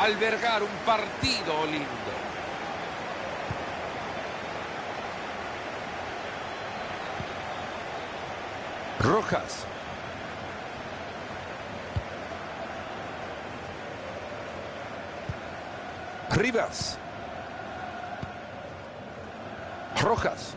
albergar un partido lindo. Rojas. Rivas. Rojas.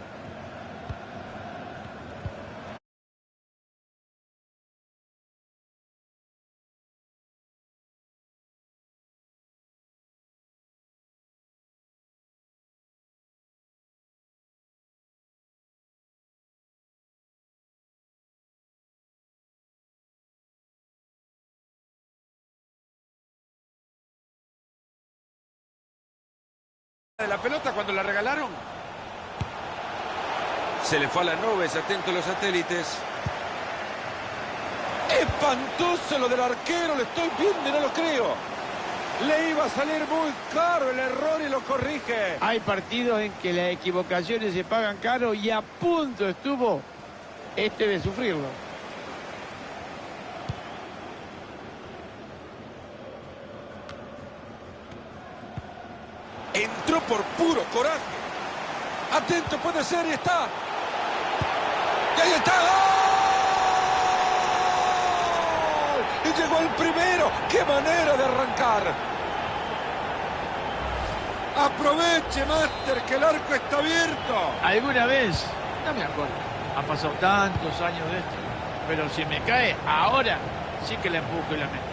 De la pelota cuando la regalaron. Se le fue a las nubes, atento a los satélites. Espantoso lo del arquero, lo estoy viendo y no lo creo. Le iba a salir muy caro el error y lo corrige. Hay partidos en que las equivocaciones se pagan caro y a punto estuvo de sufrirlo. Entró por puro coraje. Atento, puede ser y está. Y ahí está. ¡Gol! Y llegó el primero. ¡Qué manera de arrancar! Aproveche, Master, que el arco está abierto. ¿Alguna vez? No me acuerdo. Han pasado tantos años de esto. Pero si me cae ahora, sí que la empujo y la meto.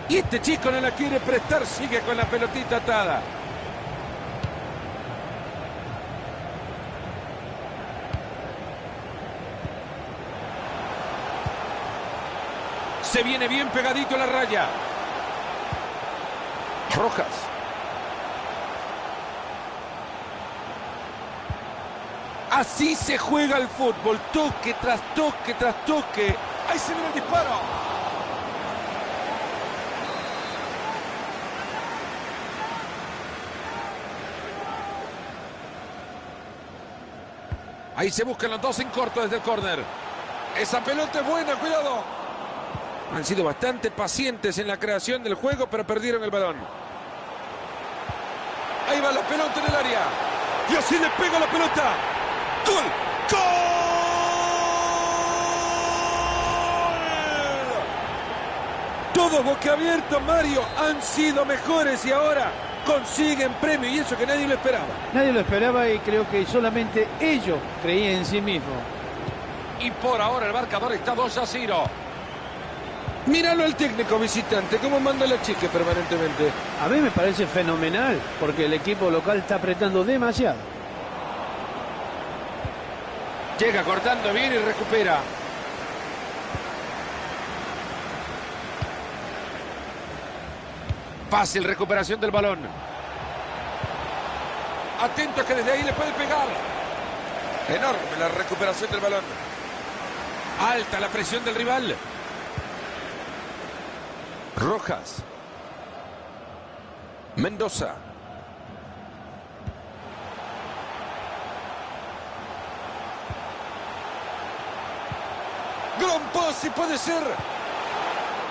Y este chico no la quiere prestar, sigue con la pelotita atada. Se viene bien pegadito a la raya. Rojas. Así se juega el fútbol. Toque tras toque tras toque. Ahí se viene el disparo. Ahí se buscan los dos en corto desde el córner. Esa pelota es buena, cuidado. Han sido bastante pacientes en la creación del juego, pero perdieron el balón. Ahí va la pelota en el área. Y así le pega la pelota. ¡Gol! ¡Gol! Todos boquiabiertos, Mario. Han sido mejores y ahora consiguen premio. Y eso que nadie lo esperaba. Nadie lo esperaba y creo que solamente ellos creían en sí mismos. Y por ahora el marcador está 2-0. Míralo el técnico visitante, cómo manda la chique permanentemente. A mí me parece fenomenal, porque el equipo local está apretando demasiado. Llega cortando bien y recupera. Fácil recuperación del balón. Atento que desde ahí le puede pegar. Enorme la recuperación del balón. Alta la presión del rival. Rojas. Mendoza. Gran pase, puede ser.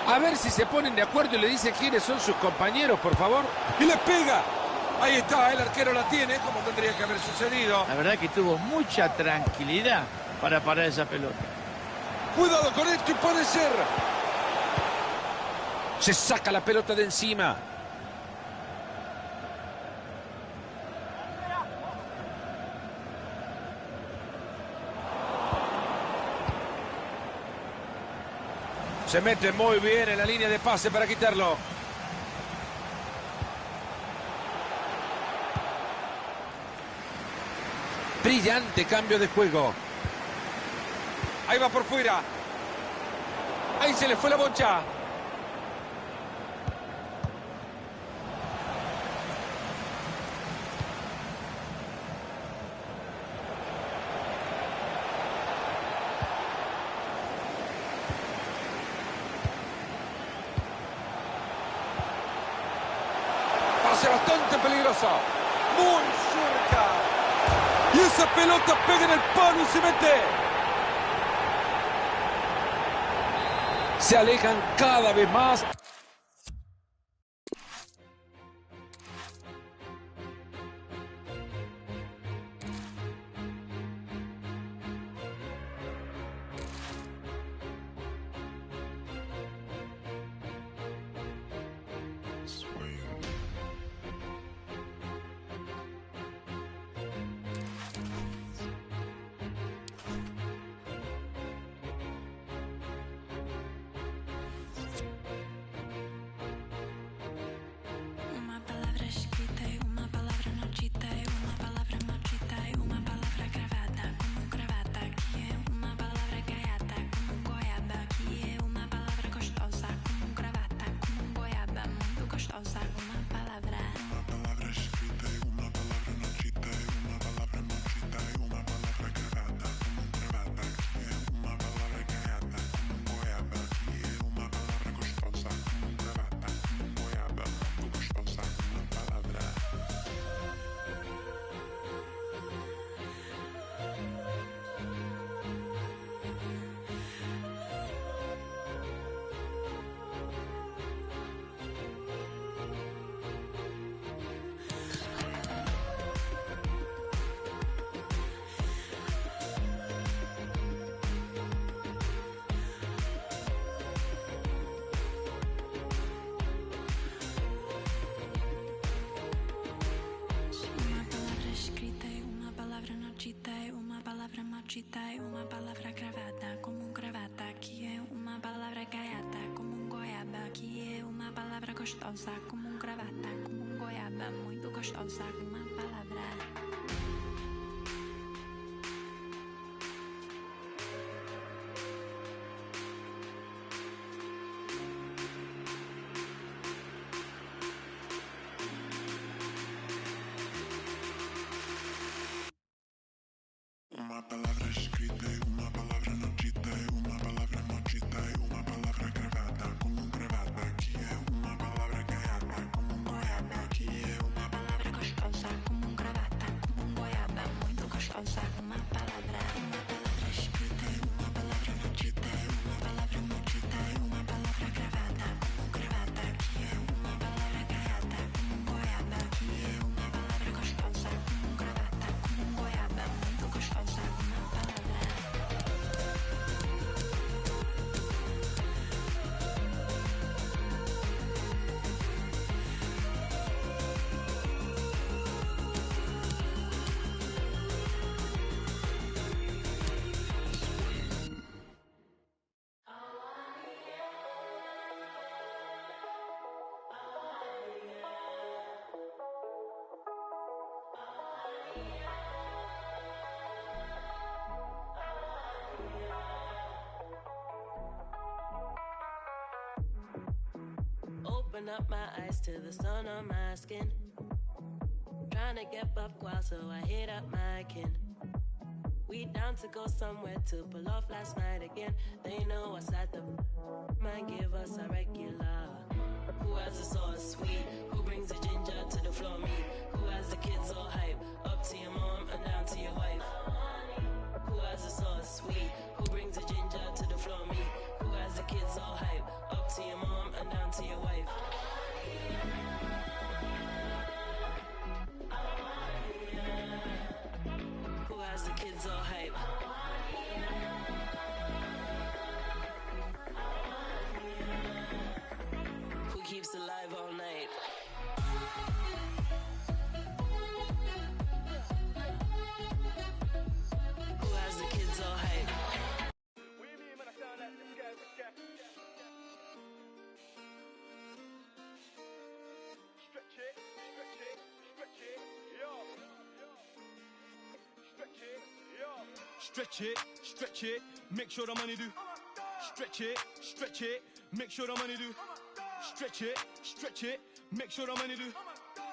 A ver si se ponen de acuerdo y le dice quiénes son sus compañeros, por favor. Y le pega. Ahí está, el arquero la tiene, como tendría que haber sucedido. La verdad que tuvo mucha tranquilidad para parar esa pelota. Cuidado con esto y puede ser. Se saca la pelota de encima. Se mete muy bien en la línea de pase para quitarlo. Brillante cambio de juego. Ahí va por fuera. Ahí se le fue la bocha. Bastante peligroso, muy cerca, y esa pelota pega en el palo y se mete. Se alejan cada vez más. gostosa, uma palavra. Uma palavra escrita e uma palavra não dita, e uma palavra não dita, e uma palavra gravada como um gravata, que é uma palavra gaiata como um goiaba, que é uma palavra gostosa como um gravata, como um goiaba, muito gostosa como uma palavra. Maldita é uma palavra gravada como um gravata, que é uma palavra gaiata como um goiaba, que é uma palavra gostosa como um gravata, como um goiaba, muito gostosa, uma palavra. Uma palavra escrita e uma palavra não dita, e uma palavra não dita, e uma palavra gravada como um gravata, que é uma palavra gaiata como um goiaba, que é uma palavra Gostosa como um gravata, como um goiaba, muito gostosa, uma palavra. Uma palavra escrita e uma palavra não dita, e uma palavra não dita, e uma palavra gravada como um gravata, que é uma palavra gaiata como um goiaba, que é uma palavra gostosa como um gravata, como um goiaba, muito gostosa, uma palavra. Open up my eyes to the sun on my skin. Trying to get buck so I hit up my kin. We down to go somewhere to pull off last night again. They know us at the man, give us a regular. Who has the sauce sweet? Who brings the ginger to the floor? Me. Who has the kids all hype? Up to your mom and down to your wife. Who has the sauce sweet? Who brings the ginger to the floor? Me. Who has the kids all hype? Up to your mom and down to your wife. Who has the kids all hype? Who keeps alive all night? Who has the kids all hype? Stretch it, make sure the money do. Stretch it, make sure the money do. Stretch it, make sure the money do.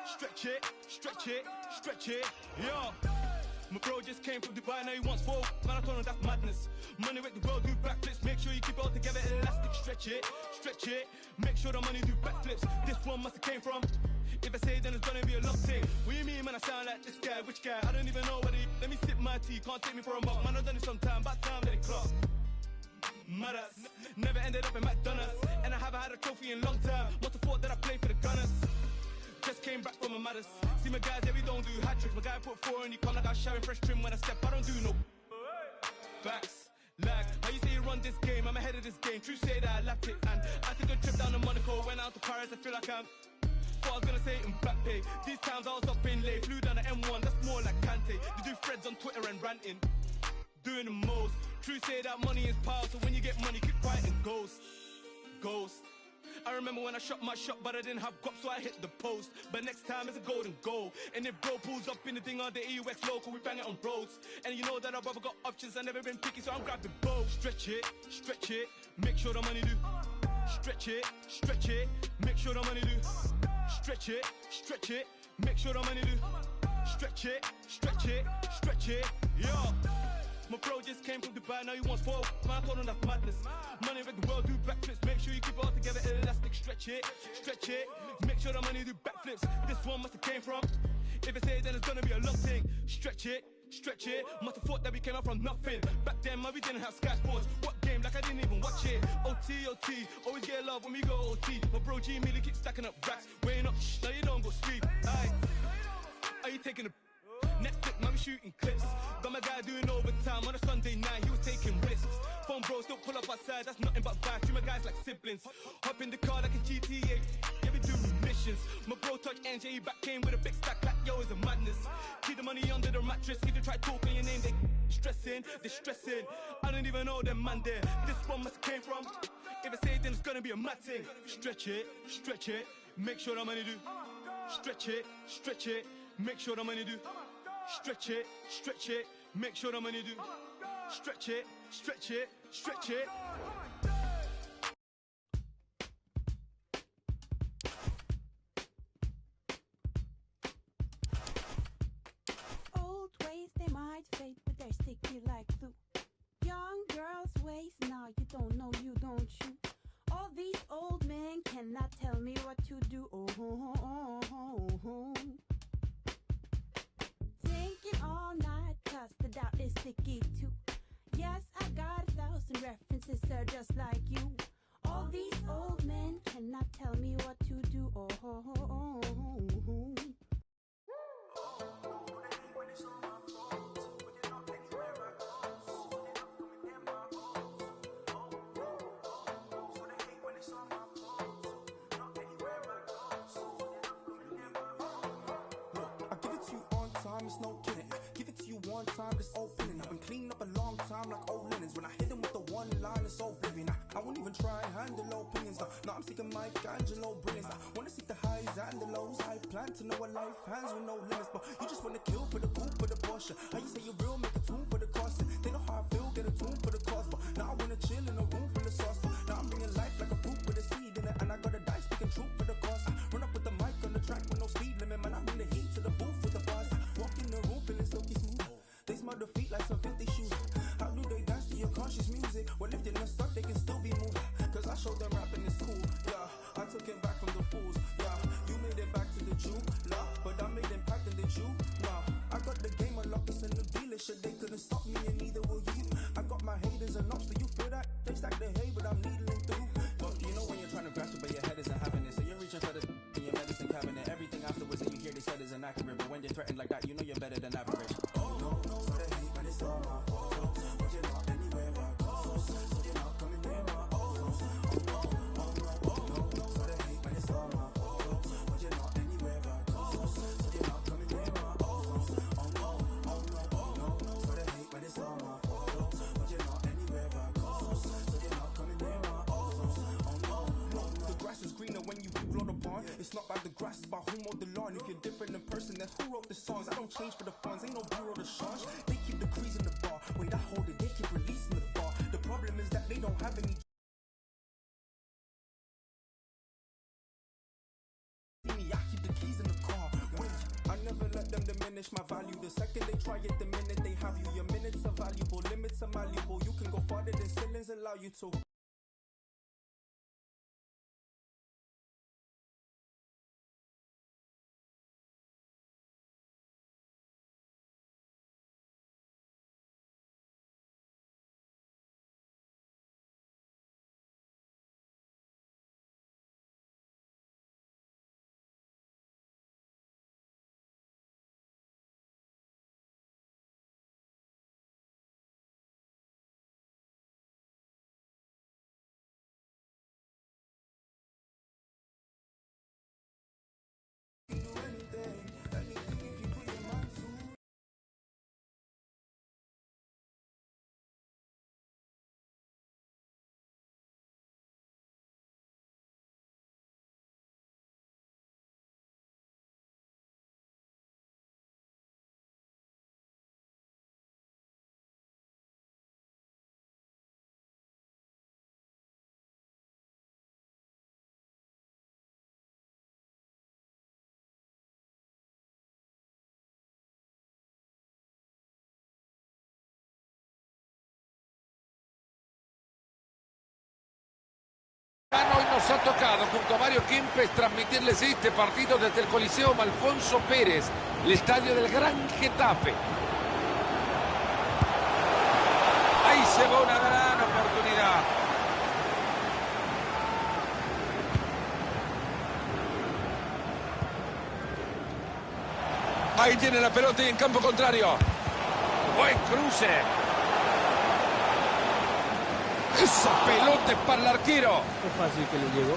Stretch it, yo. My bro just came from Dubai, now he wants 4. Man, I told him that's madness. Money with the world, do backflips. Make sure you keep it all together, elastic. Stretch it, make sure the money do backflips. This one must have came from. If I say then it's gonna be a long thing. What you mean, man, I sound like this guy? Which guy? I don't even know what he. Let me sip my tea, can't take me for a mug. Man, I've done it sometime, about time that it clock. Madass, never ended up in McDonald's. And I haven't had a trophy in a long time. Must have thought that I played for the Gunners. Just came back from a Maddest. See my guys, yeah, we don't do hat tricks. My guy put 4 and he come like I was showering fresh trim when I step. I don't do no facts. Lag, how you say you run this game? I'm ahead of this game. True say that I lapped it. And I took a trip down to Monaco. Went out to Paris, I feel like I'm. Thought I was gonna say it in Mbappe. These times I was up in late. Flew down the M1, that's more like Kante. They do threads on Twitter and ranting. Doing the most. True say that money is power. So when you get money, keep quiet and ghost. I remember when I shot my shot, but I didn't have guap, so I hit the post. But next time it's a golden goal. And if bro pulls up in the thing on the EUX local, we bang it on roads. And you know that our brother got options, I never been picky, so I'm grabbing both. Stretch it, make sure the money do. Stretch it, make sure the money do. stretch it, stretch it. Make sure the money do. Stretch it, stretch it, stretch it. Yeah. My bro just came from Dubai, now he wants 4. Man, I told him that's madness. Money with the world, do backflips. Make sure you keep it all together, elastic. Stretch it, stretch it. Make sure the money do backflips. This one must have came from. If I say it, then it's gonna be a long thing. Stretch it, stretch it. Must have thought that we came up from nothing. Back then, man, we didn't have Sky Sports. What game? Like I didn't even watch it. OT, OT. Always get love when we go OT. My bro G Millie keeps stacking up racks. Weighing up, shh, now you don't go sleep. Aye. Are you taking a Netflix, man, we shooting clips. Got my guy doing overtime on a Sunday night, he was taking risks. Phone bros don't pull up outside, that's nothing but bad. Treat my guys like siblings. Hop in the car like a GTA, yeah, we doing missions. My bro touch NJ, he back came with a big stack like yo, it's a madness. Keep the money under the mattress, if you try talking your name, they stressing, they stressing. I don't even know them man there. This one must came from. If I say it, then it's gonna be a mad thing. Stretch it, make sure the money do. Stretch it, make sure the money do. Stretch it, make sure the money do. Stretch it, stretch it, stretch it. Old ways they might fade, but they're sticky like glue. Young girls' ways, now you don't know, you don't you. All these old men cannot tell me what to do. Thinking all night, cause the doubt is sticky too. Yes, I got 1,000 references, they're just like you. All these old men cannot tell me what to do. It's no kidding. Give it to you one time, it's opening. I've been cleaning up a long time like old linens. When I hit them with the one line, it's oblivion. I won't even try and handle opinions. Now I'm seeking Michelangelo brilliance. I wanna seek the highs and the lows. I plan to know a life hands with no limits. But you just wanna kill for the coup, for the Porsche. How you say you're real, make a tune for the cost. They know how I feel, get a tune for the cost. But now I wanna chill in a room full of sauce. But now I'm bringing life like a fruit with a seed in it. And I got a dice, speaking truth for the cost. Run up with the mic on the track with no speed limit. Man, I'm in the heat to the booth with the bars. Walk in the room feeling silky smooth. They smell the feet like some filthy shoes. How do they dance to your conscious music? Well, if they're not stuck, they can still be moved. Cause I showed them rapping is cool, yeah. I took it back from the fools, yeah. You made it back to the Jew, nah. But I made impact in the Jew, nah. I got the game unlocked, it's a new dealership. They couldn't stop me and neither will you. I got my haters and ups, do you feel that? They stack the hay, but I'm needling through. But you know when you're trying to grasp it, but your head isn't having it. So you're reaching for the in your medicine cabinet. Everything afterwards that you hear they said is inaccurate. But when you're threatened like that, you know you're better than average. Oh no, no, so they hate, but it's all my fault. But you're not anywhere I go. So you're not coming near my oh no, no, so they hate, but it's all my fault. But you're not anywhere I go. So you're not coming near my no, so they hate, but it's all my fault. But you're not anywhere I go. So you're not coming near my no. The grass is greener when you blow the barn. It's not about the grass, it's about who mowed the lawn. If you're different in person, then who wrote the songs? I don't change for the funds, ain't no bureau to charge. They keep the crease in the bar. Wait, I hold it, they keep releasing the bar. The problem is that they don't have any. I keep the keys in the car. Wait, I never let them diminish my value. The second they try it, the minute they have you. Your minutes are valuable, limits are malleable. You can go farther than ceilings allow you to. Nos ha tocado junto a Mario Kempes transmitirles este partido desde el Coliseo Alfonso Pérez, el estadio del Gran Getafe. Ahí se va una gran oportunidad. Ahí tiene la pelota y en campo contrario. Buen cruce. Esa pelota es para el arquero. Es fácil que le llegó.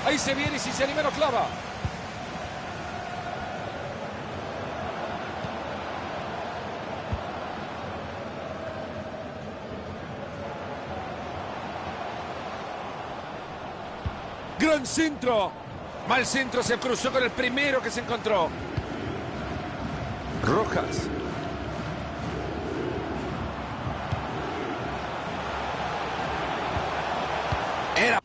Ahí se viene y si se anima lo clava. Gran centro. Mal centro, se cruzó con el primero que se encontró. Rojas. Era.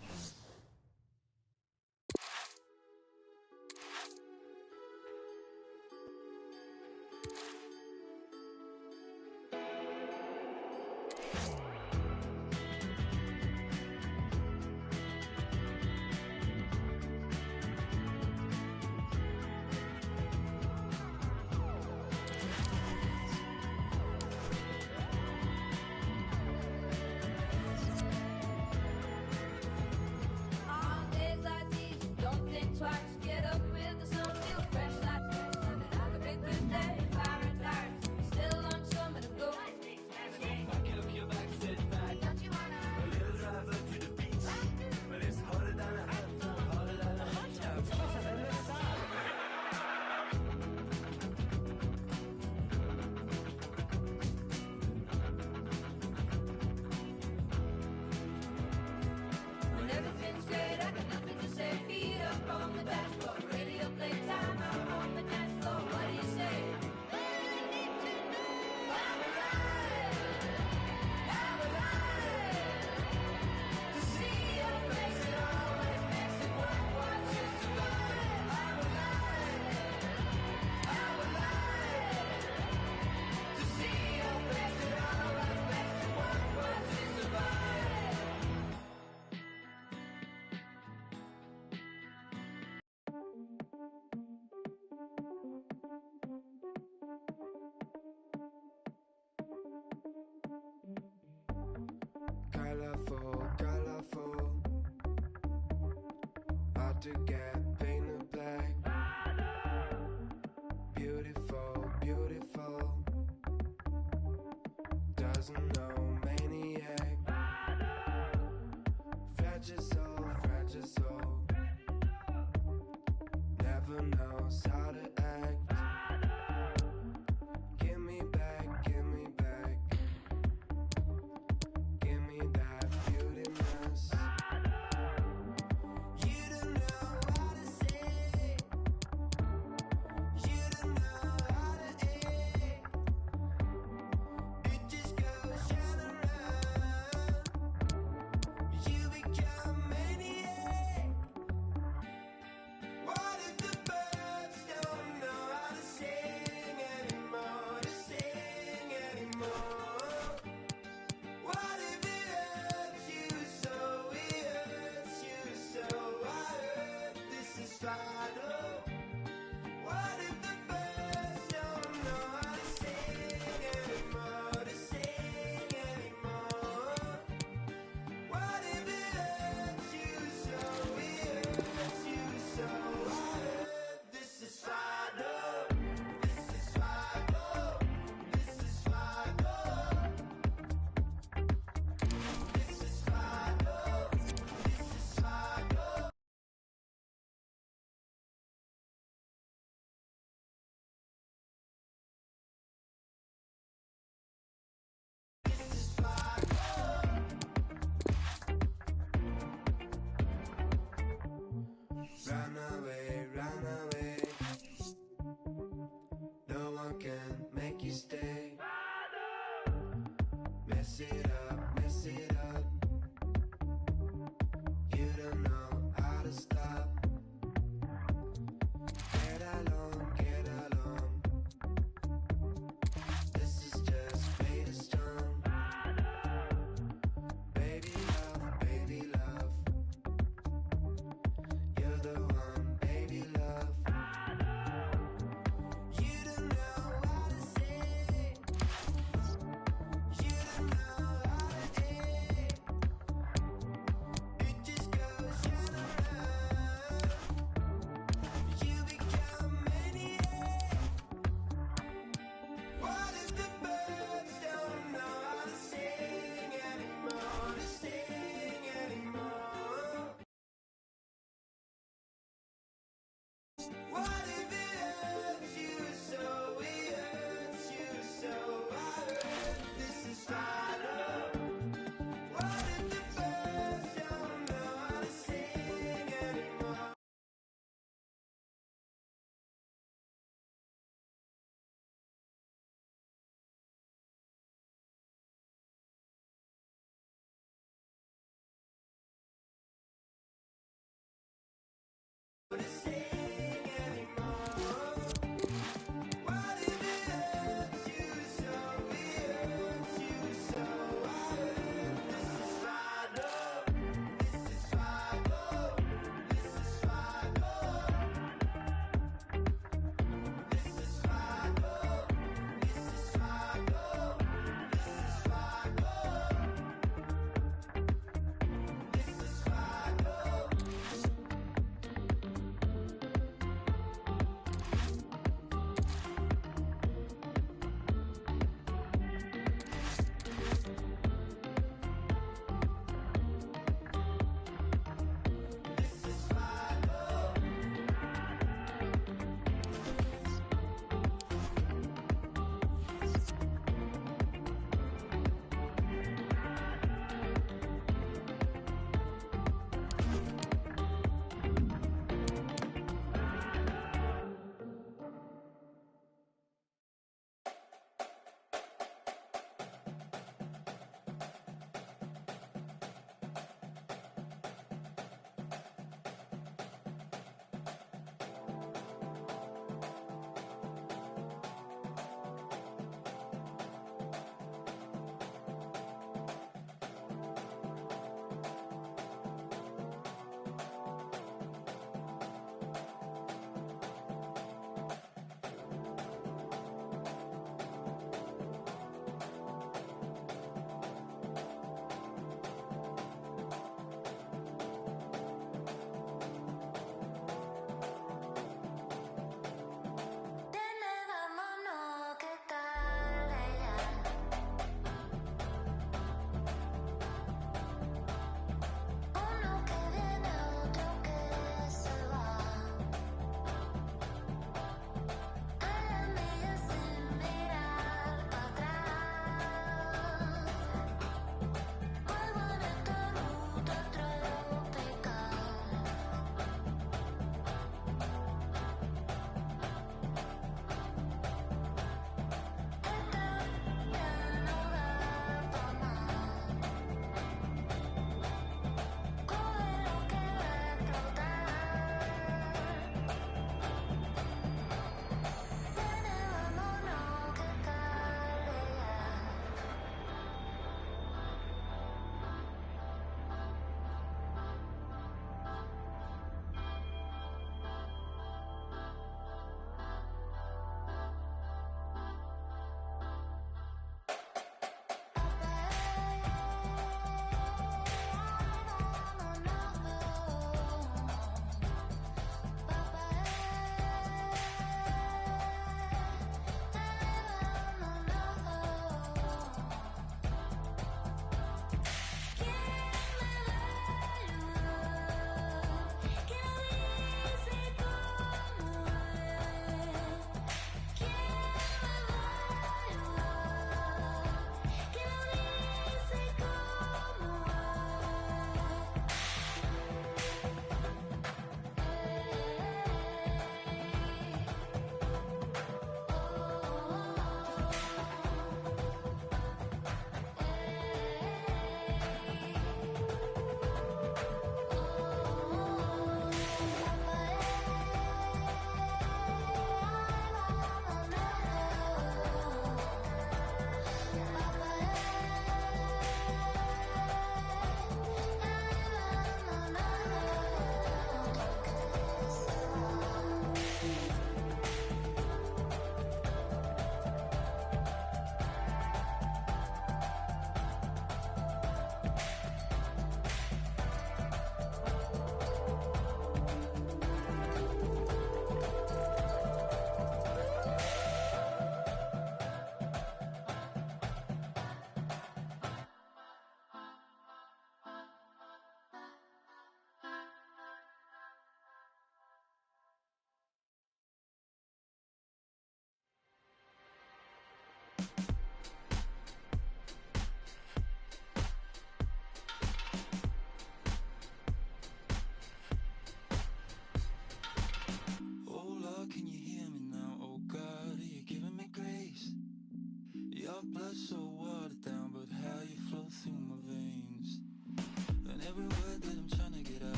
Colorful, colorful. Hard to get painted black. Beautiful, beautiful. Doesn't know maniac. Fragile soul, fragile soul. Never knows how to act. Give me back, give me back. Give me that beautiness. You don't know how to say. You don't know how to act. It just goes round and round. You become maniac. What if the birds don't know how to sing anymore? To sing anymore. What if it hurts you so? It hurts you so. I heard this is final. What if the birds don't know how to sing anymore? To sing anymore. What if it hurts you so? It hurts you so. I heard this is final. This is final. This is final. This is final. This is final. Run away, run away. No one can make you stay. Mess it up, mess it up. You don't know how to stop. Get along, get along. What if it hurts you so? It hurts you so. I heard this is final. What if the birds don't know how to sing anymore? To sing anymore.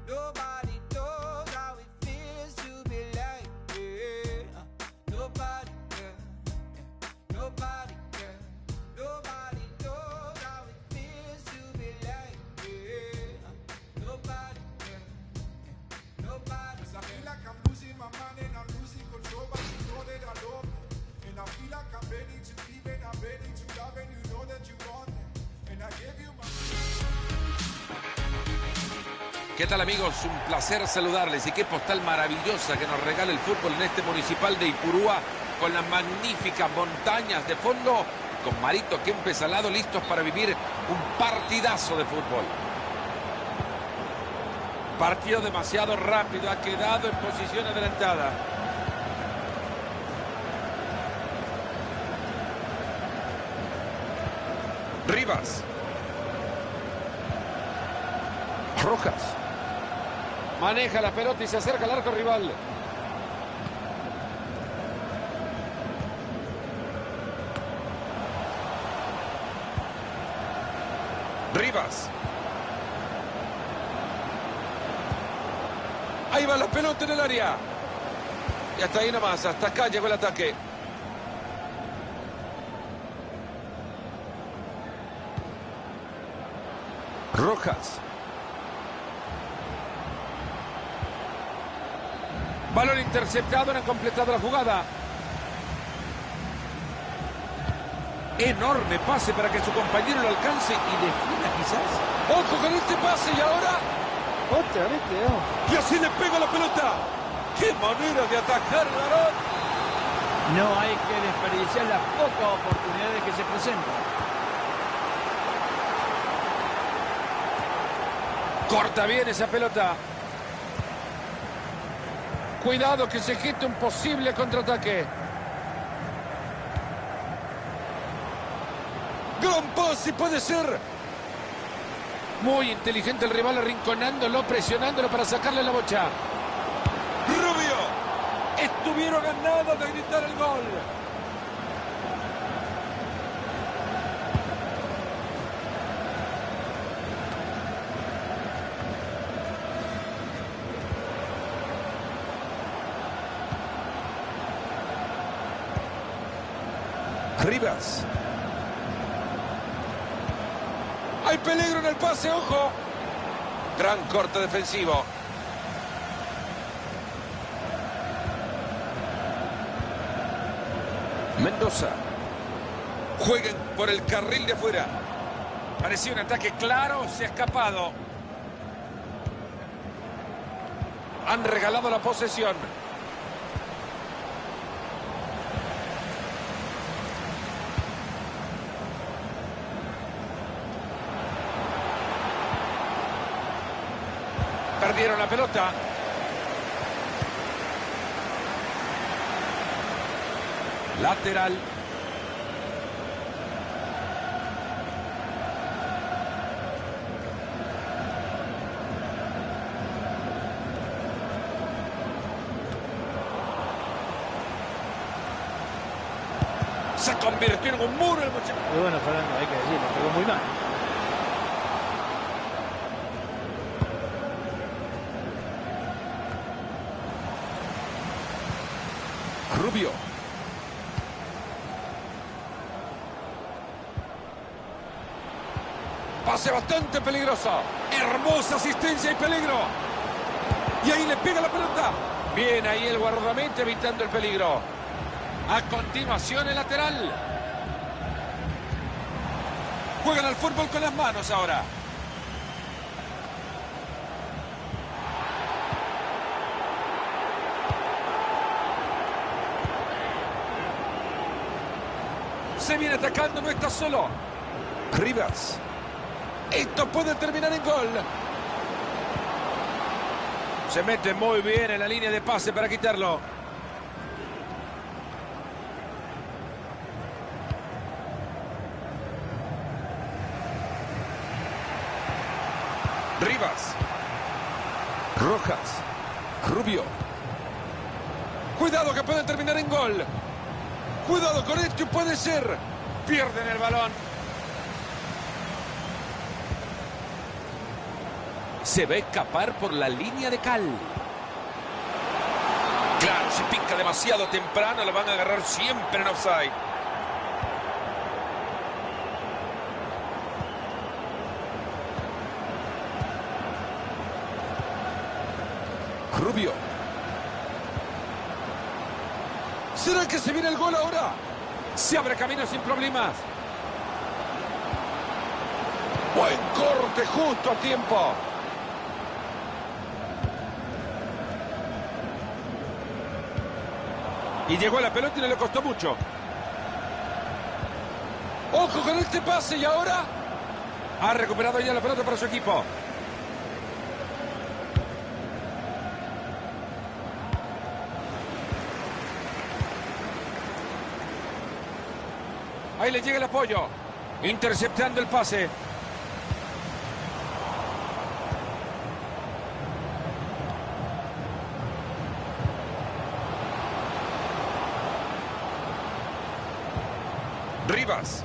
Nobody knows how it feels to be like me. Nobody, nobody, nobody knows how it feels to be like me. Nobody, nobody. I feel like I'm losing my mind and I'm losing control, but you know that I love you. And I feel like I'm ready to leave and I'm ready to love, and you know that you want it. And I give you my... ¿Qué tal, amigos? Un placer saludarles y qué postal maravillosa que nos regala el fútbol en este municipal de Ipurúa, con las magníficas montañas de fondo, con Marito Kempes al lado, listos para vivir un partidazo de fútbol. Partido demasiado rápido, ha quedado en posición adelantada. Rivas. Rojas. Maneja la pelota y se acerca al arco rival. Rivas. Ahí va la pelota en el área. Y hasta ahí nomás, hasta acá llegó el ataque. Rojas. Balón interceptado, no han completado la jugada. Enorme pase para que su compañero lo alcance y defina quizás. ¡Ojo con este pase! Y ahora... Otra vez quedó. Y así le pega la pelota. ¡Qué manera de atacar, varón! No hay que desperdiciar las pocas oportunidades que se presentan. Corta bien esa pelota. Cuidado que se geste un posible contraataque. Gran pase, puede ser. Muy inteligente el rival, arrinconándolo, presionándolo para sacarle la bocha. Rubio. Estuvieron a nada de gritar el gol. Rivas. Hay peligro en el pase, ojo. Gran corte defensivo. Mendoza. Jueguen por el carril de afuera. Parecía un ataque claro, se ha escapado. Han regalado la posesión. Perdieron la pelota. Lateral. Se convirtió en un muro el muchacho. Y bueno, Fernando, hay que decirlo, pegó muy mal. Rubio. Pase bastante peligroso. Hermosa asistencia y peligro. Y ahí le pega la pelota. Bien ahí el guardameta evitando el peligro. A continuación el lateral. Juegan al fútbol con las manos ahora. Se viene atacando, no está solo. Rivas. Esto puede terminar en gol. Se mete muy bien en la línea de pase para quitarlo. Rivas. Rojas. Rubio. Cuidado que puede terminar en gol. Cuidado con esto, puede ser. Pierden el balón. Se va a escapar por la línea de cal. Claro, si pica demasiado temprano, lo van a agarrar siempre en offside. Rubio. ¿Será que se viene el gol ahora? Se abre camino sin problemas. Buen corte justo a tiempo. Y llegó a la pelota y no le costó mucho. Ojo con este pase y ahora ha recuperado ya la pelota para su equipo. Ahí le llega el apoyo. Interceptando el pase. Rivas.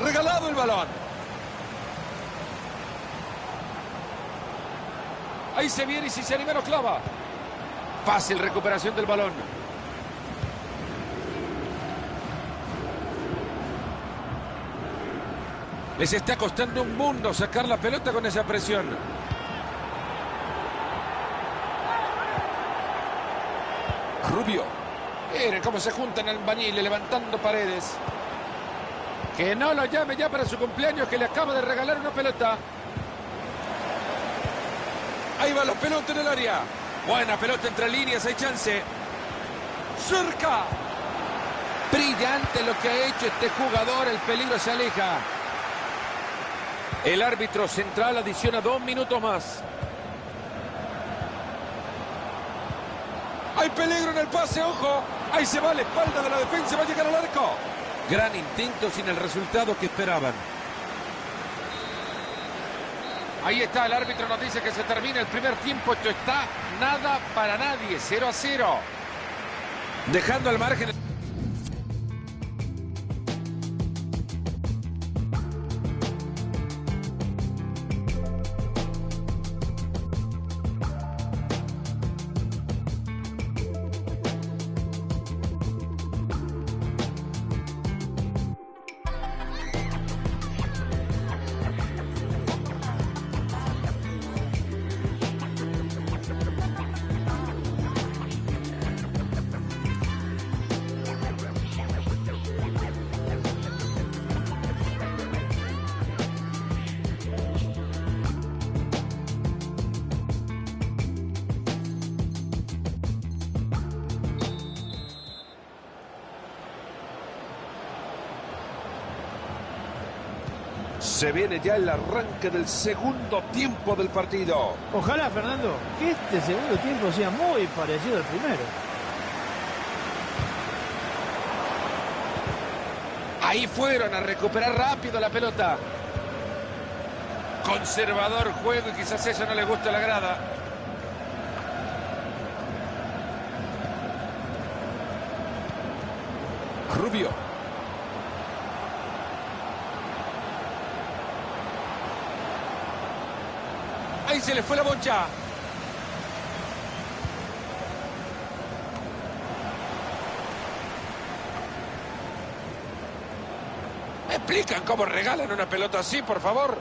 Regalado el balón. Ahí se viene y si se anima lo clava. Fácil recuperación del balón. Les está costando un mundo sacar la pelota con esa presión. Rubio. Miren cómo se juntan albañiles levantando paredes. Que no lo llame ya para su cumpleaños, que le acaba de regalar una pelota. Ahí va la pelota en el área. Buena pelota entre líneas, hay chance. Cerca. Brillante lo que ha hecho este jugador, el peligro se aleja. El árbitro central adiciona 2 minutos más. Hay peligro en el pase, ojo. Ahí se va a la espalda de la defensa, va a llegar al arco. Gran intento sin el resultado que esperaban. Ahí está, el árbitro nos dice que se termina el primer tiempo. Esto está nada para nadie, 0-0. Dejando al margen... Se viene ya el arranque del segundo tiempo del partido. Ojalá, Fernando, que este segundo tiempo sea muy parecido al primero. Ahí fueron a recuperar rápido la pelota. Conservador juego y quizás eso no le gusta a la grada. Rubio. Ahí se le fue la bocha. ¿Me explican cómo regalan una pelota así, por favor?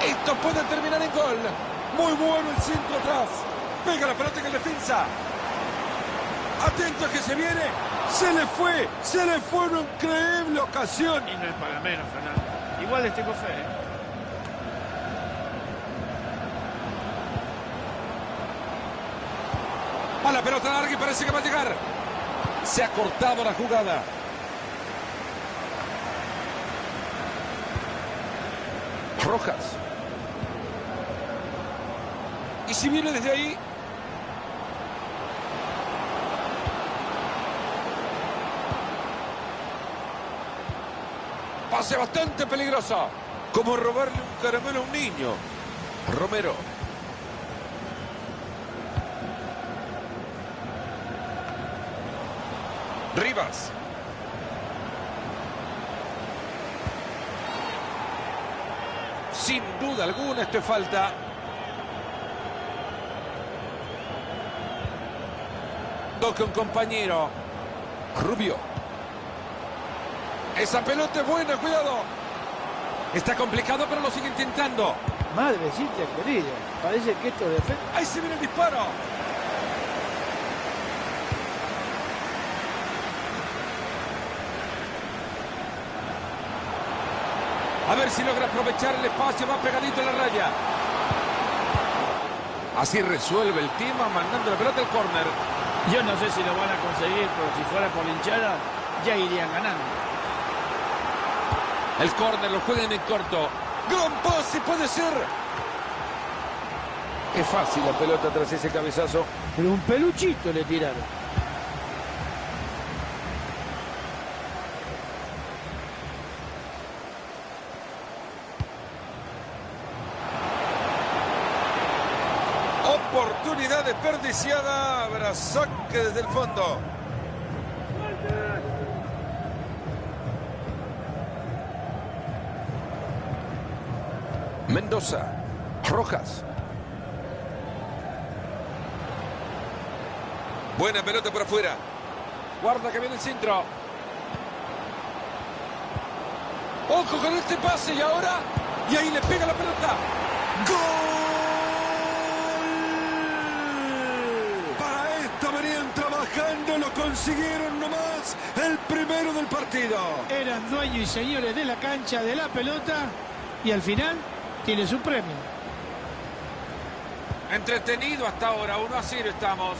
Esto puede terminar en gol. Muy bueno el centro atrás. Pega la pelota en el defensa. Atento que se viene. Se le fue una increíble ocasión. Y no es para menos, Fernando. Igual les tengo fe, ¿eh? A la pelota larga y parece que va a llegar. Se ha cortado la jugada. Rojas. Y si viene desde ahí. Pase bastante peligroso. Como robarle un caramelo a un niño. Romero. Rivas. Sin duda alguna esto es falta. Toca un compañero. Rubio. Esa pelota es buena, cuidado. Está complicado, pero lo sigue intentando. Madrecita querida, parece que esto es defensa. Ahí se viene el disparo. A ver si logra aprovechar el espacio, va pegadito a la raya. Así resuelve el tema, mandando la pelota al córner. Yo no sé si lo van a conseguir, pero si fuera por la hinchada, ya irían ganando. El córner lo juegan en corto. Gran pase, puede ser. Es fácil la pelota tras ese cabezazo. Pero un peluchito le tiraron. Oportunidad desperdiciada. Habrá saque desde el fondo. Mendoza. Rojas. Buena pelota por afuera. Guarda que viene el centro. Ojo con este pase y ahora. Y ahí le pega la pelota. ¡Gol! Para esto venían trabajando, lo consiguieron nomás. El primero del partido. Eran dueños y señores de la cancha, de la pelota. Y al final tiene su premio. Entretenido hasta ahora, 1-0 estamos.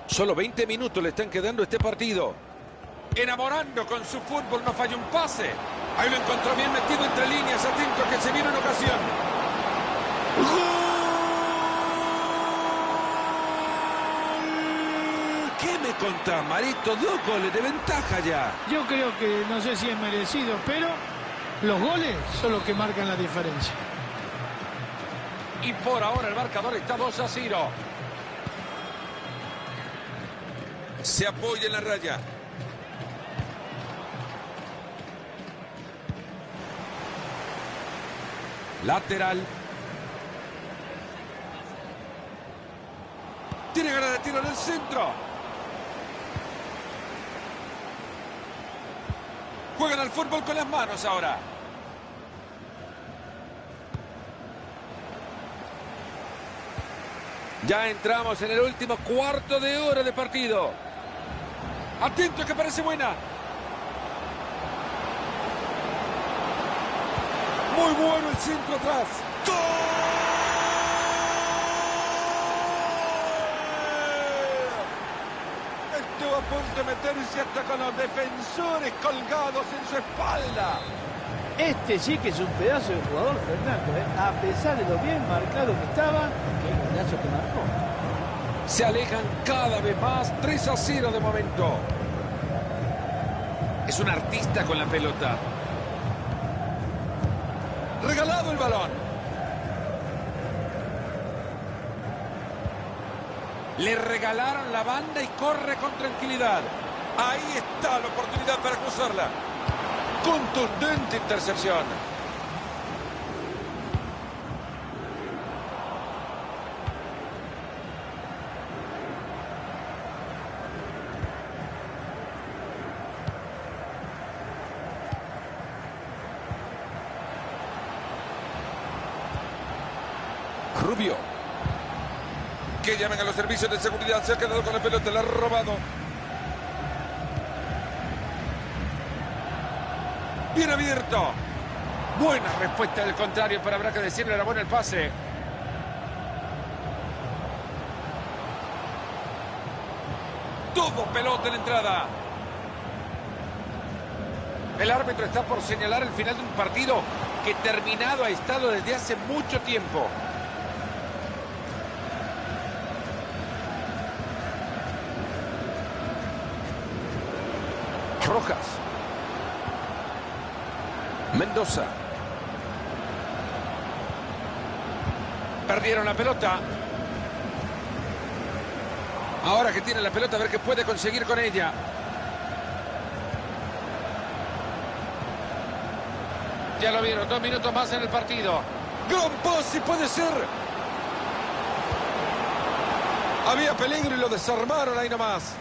Solo 20 minutos le están quedando a este partido. Enamorando con su fútbol, no falla un pase. Ahí lo encontró bien metido entre líneas, atento a que se viene una ocasión. ¡Gol! ¿Qué me contás, Marito? 2 goles de ventaja ya. Yo creo que no sé si es merecido, pero los goles son los que marcan la diferencia. Y por ahora el marcador está 2-0. Se apoya en la raya. Lateral. Tiene ganas de tiro en el centro. Juegan al fútbol con las manos ahora. Ya entramos en el último cuarto de hora de partido. Atento que parece buena. Muy bueno el centro atrás. ¡Gol! Estuvo a punto de meterse hasta con los defensores colgados en su espalda. Este sí que es un pedazo de jugador, Fernando, ¿eh? A pesar de lo bien marcado que estaba, qué golazo que marcó. Se alejan cada vez más. 3-0 de momento. Es un artista con la pelota. Regalado el balón. Le regalaron la banda y corre con tranquilidad. Ahí está la oportunidad para cruzarla. Contundente intercepción. Rubio. Que llamen a los servicios de seguridad. Se ha quedado con la pelota, la ha robado. Bien abierto. Buena respuesta del contrario, pero habrá que decirle era bueno el pase. Todo pelota en la entrada. El árbitro está por señalar el final de un partido que terminado ha estado desde hace mucho tiempo. Rojas. Mendoza. Perdieron la pelota. Ahora que tiene la pelota, a ver qué puede conseguir con ella. Ya lo vieron, 2 minutos más en el partido. Gran pase, puede ser. Había peligro y lo desarmaron ahí nomás.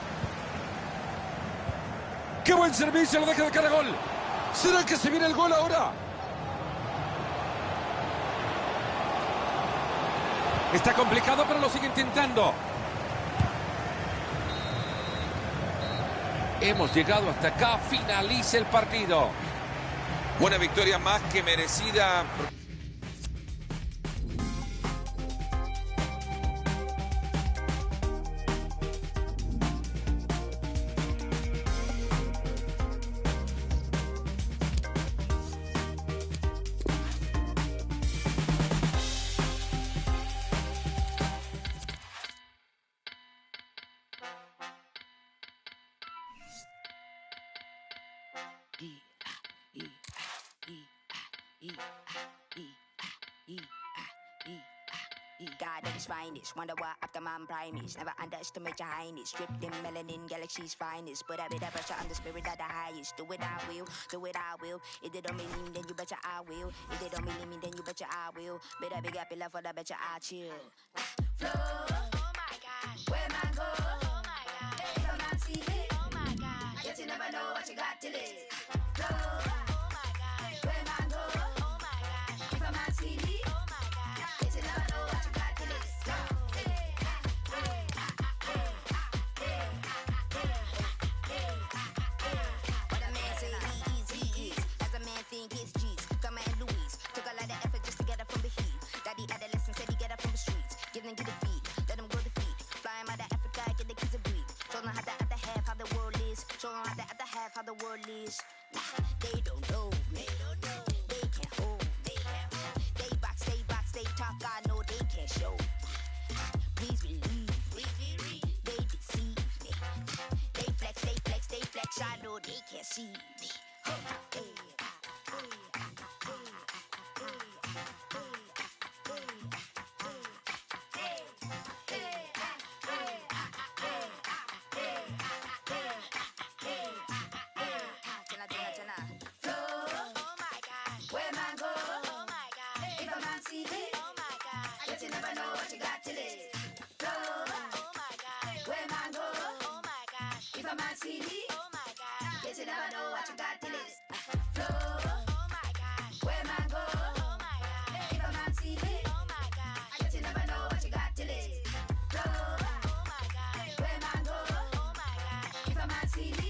¡Qué buen servicio! Lo deja de cara a gol. ¿Será que se viene el gol ahora? Está complicado, pero lo sigue intentando. Hemos llegado hasta acá. Finaliza el partido. Buena victoria más que merecida. God at his finest, wonder what after man prime is. Never underestimate your highness. Stripped in melanin, galaxy's finest. But I be the pressure on the spirit of the highest. Do it I will, do it I will. If they don't mean me, then you betcha I will. If they don't mean me, then you betcha I will. Better big up your love for the betcha I chill. Flow, oh my gosh, where man go? Oh my gosh, hey, come and see me. Oh my gosh, yet you never know what you got till it. Flow, oh my gosh, where man go? Oh my gosh, come and see me. Oh my gosh, yet you never know what you got. How the world is, they don't know me. They can't hold me. They box, they talk. I know they can't show. Please believe me. They deceive me. They flex. I know they can't see me. You never know what you got till it. Flow, oh my gosh, where man go? Oh my gosh, if a man see me, oh my gosh, yes you never know what you got till it. Flow, oh my gosh, where man go? Oh my gosh, if a man see me, oh my gosh, yes you never know what you got till it. Flow, oh my gosh, where man go? Oh my gosh, if a man see me.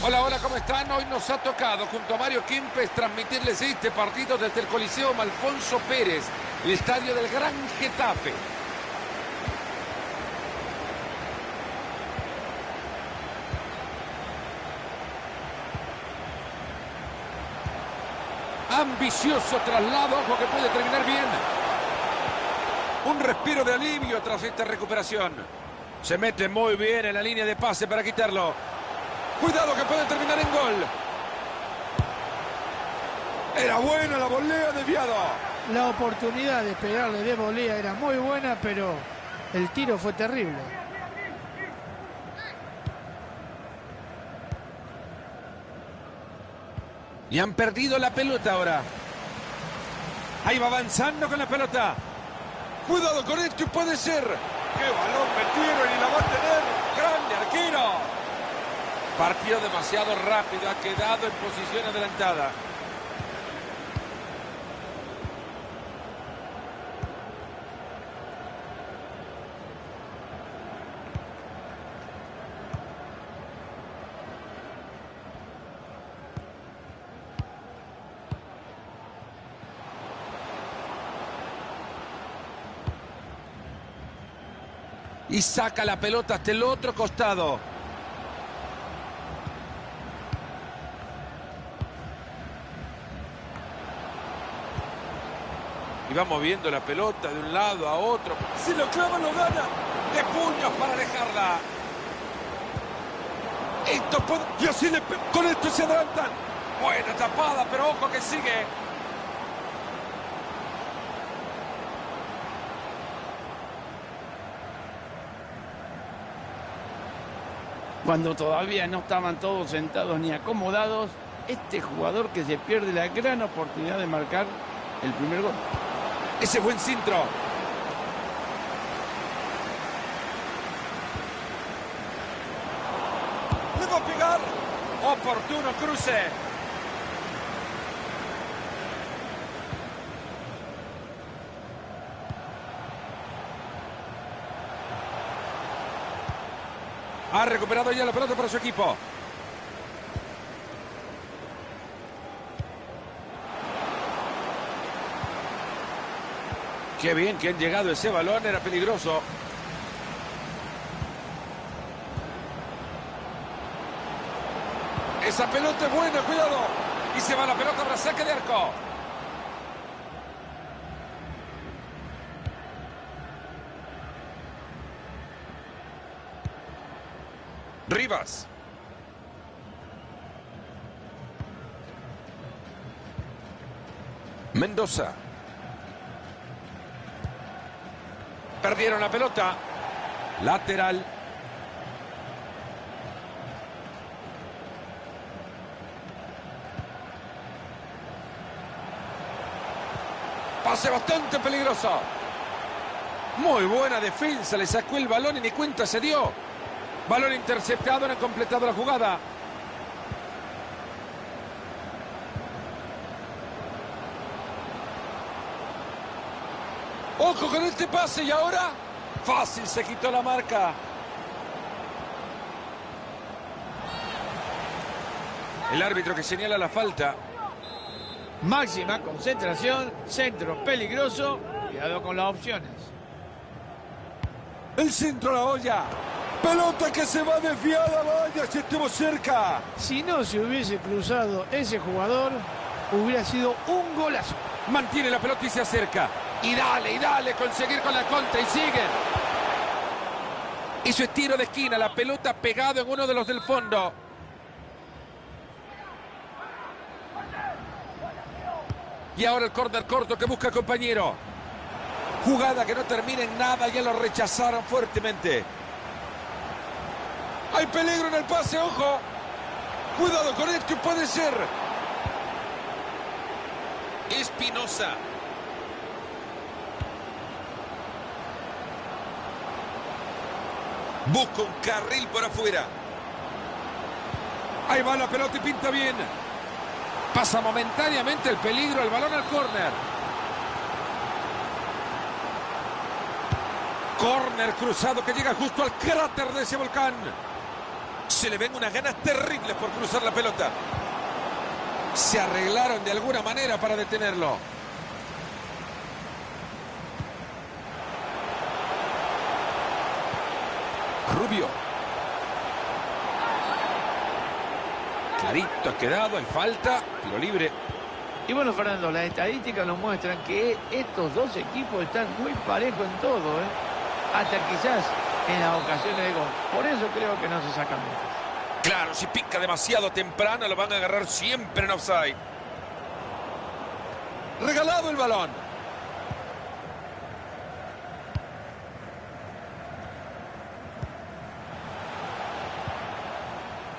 Hola, hola, ¿cómo están? Hoy nos ha tocado, junto a Mario Kempes, transmitirles este partido desde el Coliseo Alfonso Pérez, el estadio del Gran Getafe. Ambicioso traslado, ojo que puede terminar bien. Un respiro de alivio tras esta recuperación. Se mete muy bien en la línea de pase para quitarlo. Cuidado que puede terminar en gol. Era buena la volea desviado. La oportunidad de pegarle de volea era muy buena, pero el tiro fue terrible. Y han perdido la pelota ahora. Ahí va avanzando con la pelota. Cuidado con esto, puede ser. ¡Qué balón metieron y la va a tener! ¡Grande arquero! Partido demasiado rápido, ha quedado en posición adelantada. Y saca la pelota hasta el otro costado. Y va moviendo la pelota de un lado a otro. Si lo clava, lo gana. De puños para alejarla. Esto puede... Y así con esto se adelantan. Buena tapada, pero ojo que sigue. Cuando todavía no estaban todos sentados ni acomodados, este jugador que se pierde la gran oportunidad de marcar el primer gol. Ese buen centro. Le va a pegar. Oportuno cruce. Ha recuperado ya la pelota para su equipo. Qué bien que han llegado ese balón, era peligroso. Esa pelota es buena, cuidado. Y se va la pelota para saque de arco. Rivas. Mendoza. Perdieron la pelota. Lateral. Pase bastante peligroso. Muy buena defensa. Le sacó el balón y ni cuenta se dio. Balón interceptado. No han completado la jugada. Ojo con este pase y ahora fácil se quitó la marca. El árbitro que señala la falta. Máxima concentración, centro peligroso, cuidado con las opciones. El centro a la olla. Pelota que se va desviada, vaya, si estuvo cerca. Si no se hubiese cruzado ese jugador, hubiera sido un golazo. Mantiene la pelota y se acerca. Y dale, conseguir con la contra y siguen. Hizo estiro de esquina, la pelota pegado en uno de los del fondo. Y ahora el córner corto que busca compañero. Jugada que no termina en nada, ya lo rechazaron fuertemente. Hay peligro en el pase, ojo. Cuidado con esto, puede ser. Espinosa. Busca un carril por afuera. Ahí va la pelota y pinta bien. Pasa momentáneamente el peligro, el balón al córner. Córner cruzado que llega justo al cráter de ese volcán. Se le ven unas ganas terribles por cruzar la pelota. Se arreglaron de alguna manera para detenerlo. Rubio. Clarito ha quedado, hay falta, tiro libre. Y bueno, Fernando, las estadísticas nos muestran que estos dos equipos están muy parejos en todo, ¿eh? Hasta quizás en las ocasiones de gol. Por eso creo que no se sacan mucho. Claro, si pica demasiado temprano lo van a agarrar siempre en offside. Regalado el balón.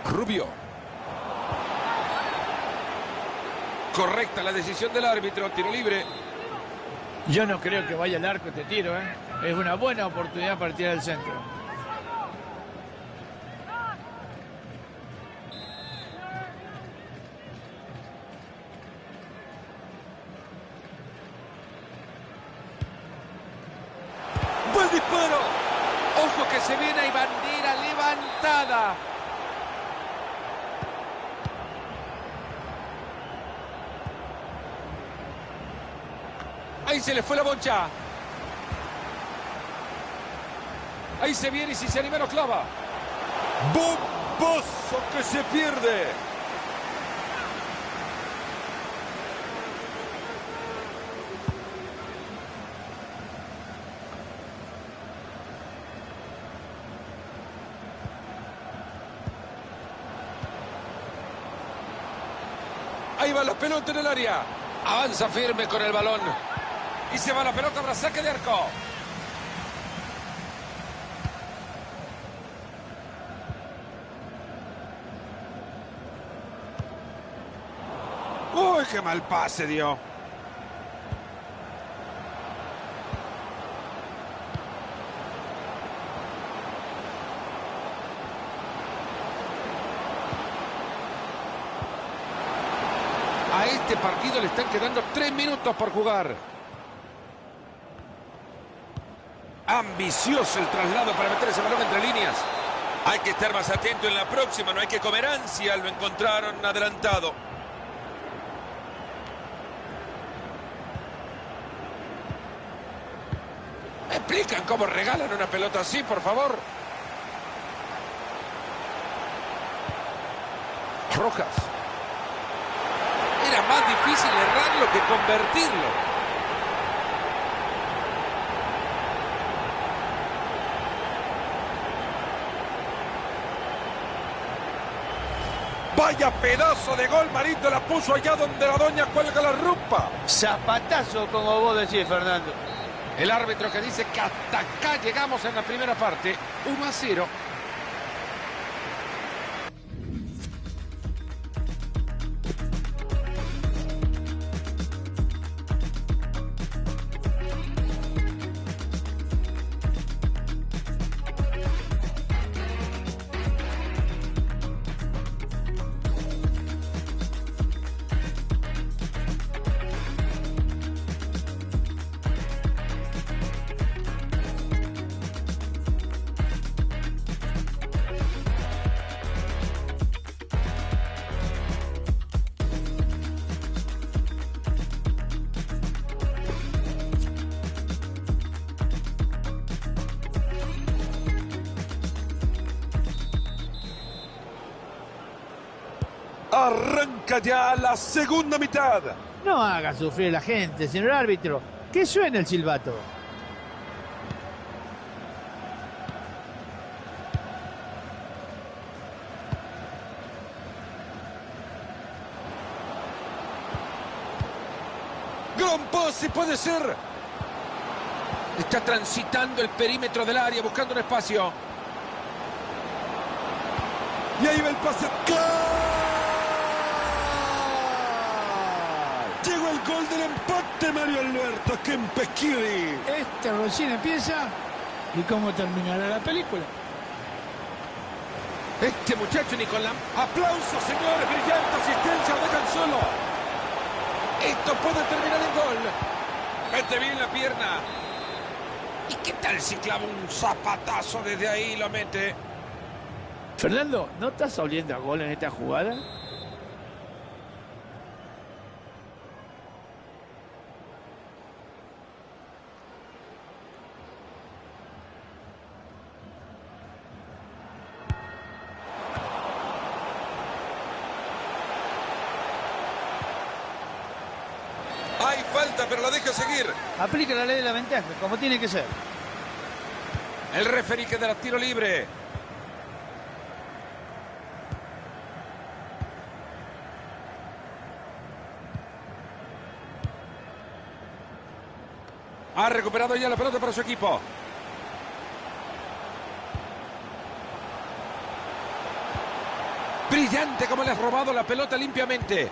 Rubio. Correcta la decisión del árbitro, tiro libre. Yo no creo que vaya al arco este tiro, ¿eh? Es una buena oportunidad para tirar el centro. ¡Buen disparo! ¡Ojo que se viene y bandera levantada! Ahí se le fue la bocha. Ahí se viene y si se anima lo clava. ¡Bomboso que se pierde! Ahí va la pelota en el área. Avanza firme con el balón. Y se va la pelota para saque de arco. ¡Uy, qué mal pase dio! A este partido le están quedando 3 minutos por jugar. Ambicioso el traslado para meter ese balón entre líneas. Hay que estar más atento en la próxima, no hay que comer ansia. Lo encontraron adelantado. ¿Me explican cómo regalan una pelota así, por favor? Rojas. Era más difícil errarlo que convertirlo. Vaya pedazo de gol, Marito, la puso allá donde la doña cuelga la ropa. Zapatazo, como vos decís, Fernando. El árbitro que dice que hasta acá llegamos en la primera parte, 1-0. Arranca ya la segunda mitad. No haga sufrir a la gente, señor árbitro. Que suene el silbato. Gran pase, puede ser. Está transitando el perímetro del área, buscando un espacio. Y ahí va el pase. ¡Gol! Llegó el gol del empate, Mario Alberto Kempesquiri. Este recién empieza. ¿Y cómo terminará la película? Este muchacho Nicolás. Aplausos, señores. Brillante asistencia. Lo dejan solo. Esto puede terminar en gol. Mete bien la pierna. ¿Y qué tal si clava un zapatazo desde ahí y lo mete? Fernando, ¿no estás oliendo a gol en esta jugada? Hay falta, pero la deja seguir. Aplica la ley de la ventaja, como tiene que ser. El referí que dará tiro libre. Ha recuperado ya la pelota para su equipo. Brillante como le has robado la pelota limpiamente.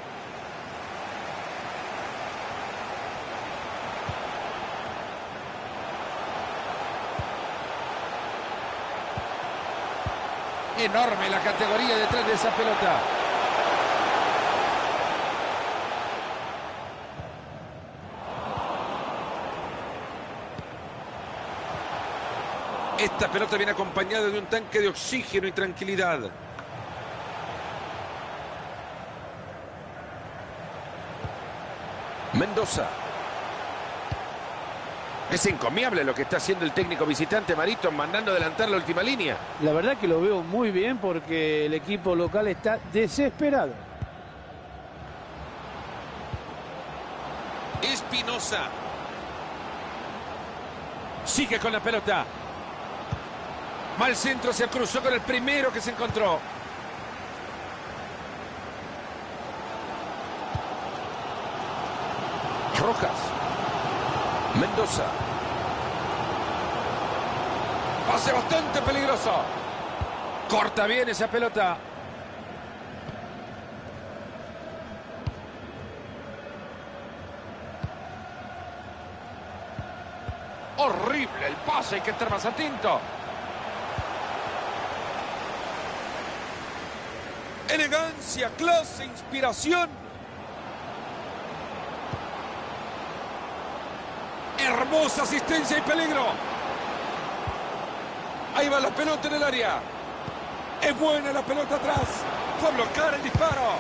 Enorme la categoría detrás de esa pelota. Esta pelota viene acompañada de un tanque de oxígeno y tranquilidad. Mendoza. Es encomiable lo que está haciendo el técnico visitante Marito, mandando adelantar la última línea. La verdad que lo veo muy bien porque el equipo local está desesperado. Espinosa. Sigue con la pelota. Mal centro, se cruzó con el primero que se encontró. Rojas. Mendoza. Pase bastante peligroso. Corta bien esa pelota. Horrible el pase, hay que estar más atento. Elegancia, clase, inspiración. Hermosa asistencia y peligro. Ahí va la pelota en el área. Es buena la pelota atrás. Fue a bloquear el disparo.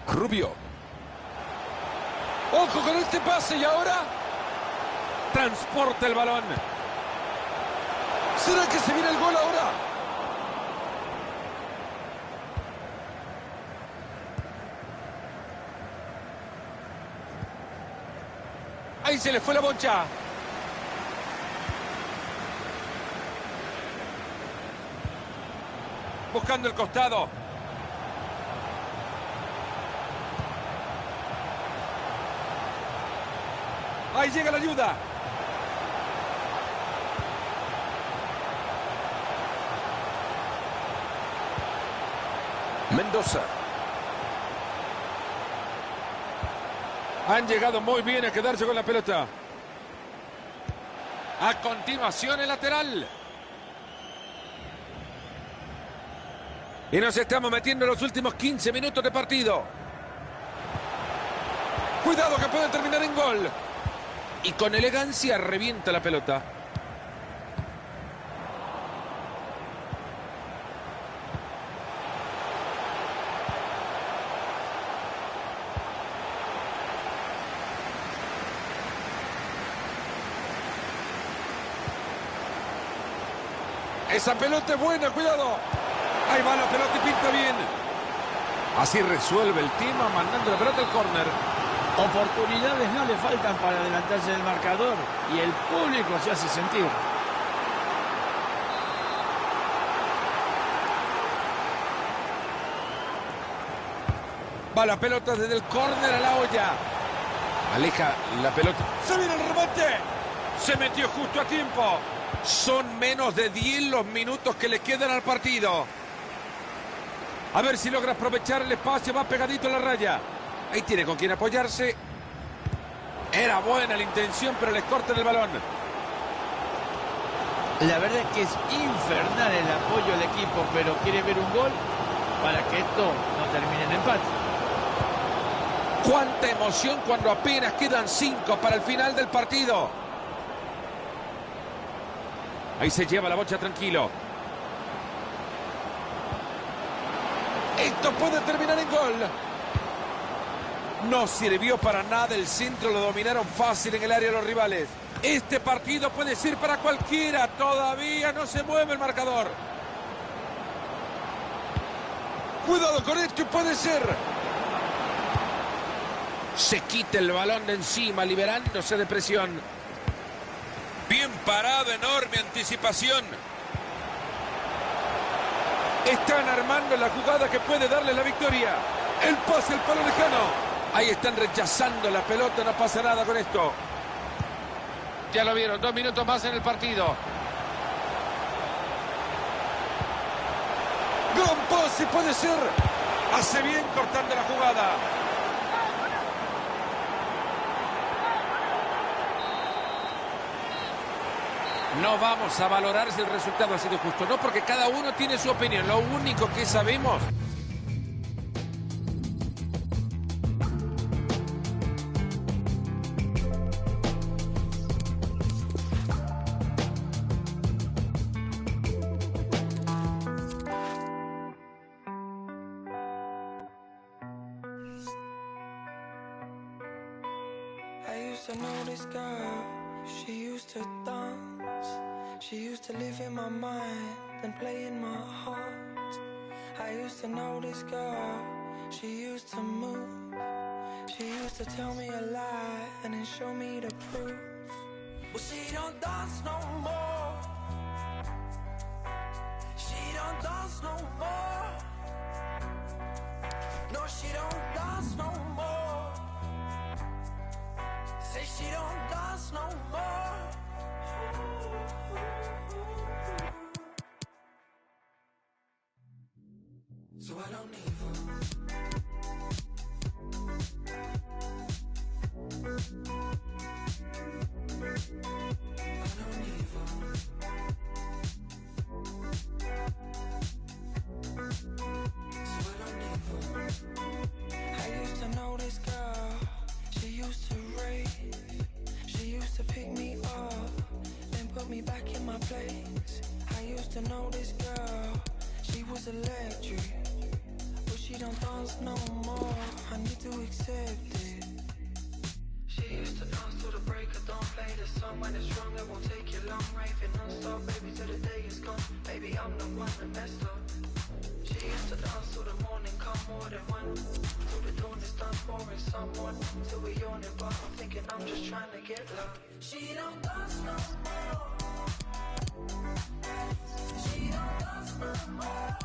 Rubio. Ojo con este pase y ahora Transporta el balón. ¿será que se viene el gol ahora? Ahí se le fue la bocha. Buscando el costado. Ahí llega la ayuda. Mendoza. Han llegado muy bien a quedarse con la pelota. A continuación el lateral. Y nos estamos metiendo en los últimos 15 minutos de partido. Cuidado que puede terminar en gol. Y con elegancia revienta la pelota. Esa pelota es buena, cuidado. Ahí va la pelota y pinta bien. Así resuelve el tema mandando la pelota al córner. Oportunidades no le faltan para adelantarse del marcador y el público se hace sentir. Va la pelota desde el córner a la olla. Aleja la pelota. ¡Se viene el remate! Se metió justo a tiempo. Son menos de 10 los minutos que le quedan al partido. A ver si logra aprovechar el espacio. Va pegadito a la raya. Ahí tiene con quién apoyarse. Era buena la intención, pero les cortan el balón. La verdad es que es infernal el apoyo al equipo, pero quiere ver un gol para que esto no termine en empate. Cuánta emoción cuando apenas quedan 5 para el final del partido. Ahí se lleva la bocha tranquilo. Esto puede terminar en gol. No sirvió para nada, el centro lo dominaron fácil en el área de los rivales. Este partido puede ser para cualquiera, todavía no se mueve el marcador. Cuidado con esto, puede ser. Se quita el balón de encima, liberándose de presión. Bien parado, enorme anticipación. Están armando la jugada que puede darle la victoria. El pase, el palo lejano. Ahí están rechazando la pelota, no pasa nada con esto. Ya lo vieron, 2 minutos más en el partido. Gran pase, puede ser. Hace bien cortando la jugada. No vamos a valorar si el resultado ha sido justo, no, porque cada uno tiene su opinión. Lo único que sabemos... I used to know this girl, she used to dance. She used to live in my mind and play in my heart. I used to know this girl, she used to move. She used to tell me a lie and then show me the proof. Well, she don't dance no more. She don't dance no more. No, she don't dance no more. Say she don't dance no more. So I don't need her. I don't need her. So I don't need her. I used to know this girl. She used to rave. She used to pick me up, then put me back in my place. I used to know this girl. She was electric, but she don't dance no more. I need to accept it. She used to dance till the break of dawn. Play the song when it's wrong, it won't take you long. Raving non-stop, baby, till the day is gone. Baby, I'm the one that messed up. She used to dance till the morning, come more than one. Till the dawn is done, pouring someone. Till we yawning, but I'm thinking I'm just trying to get love. She don't dance no more. She don't dance no more.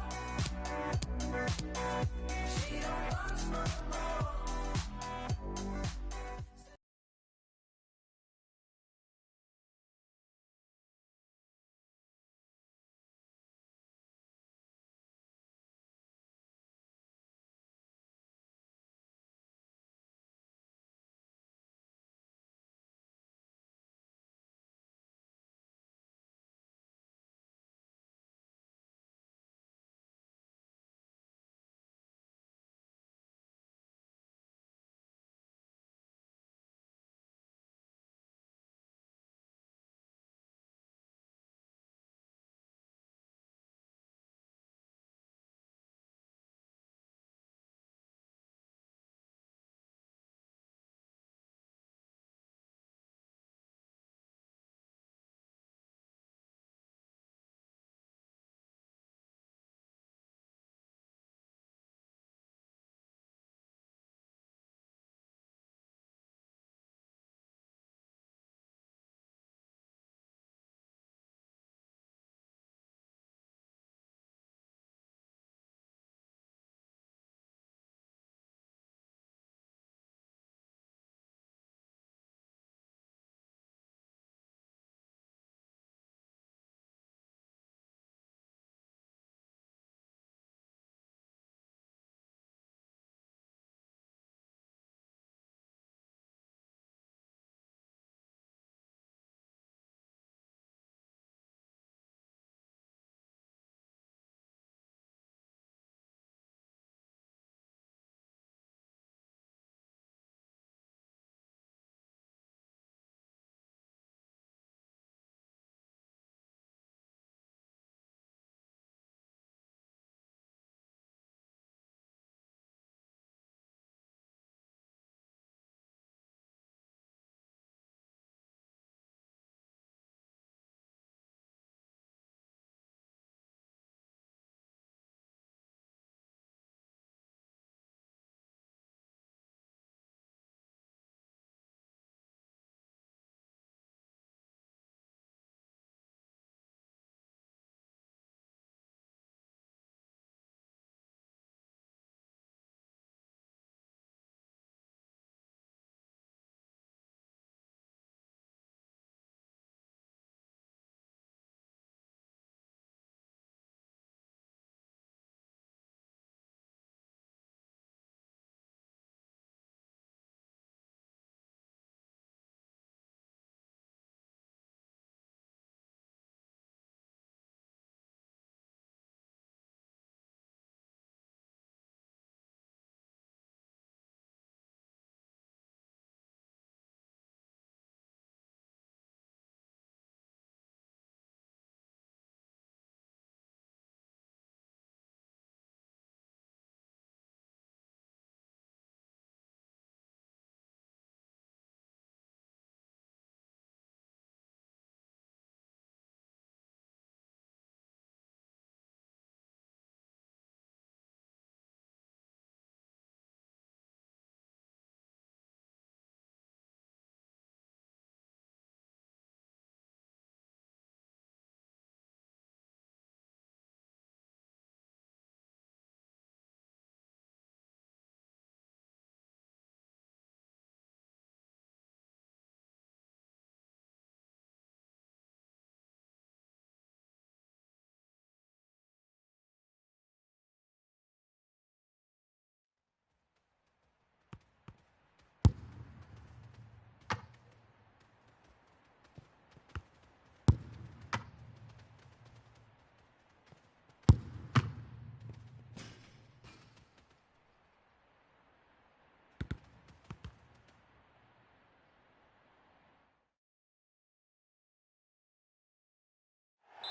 She don't dance no more.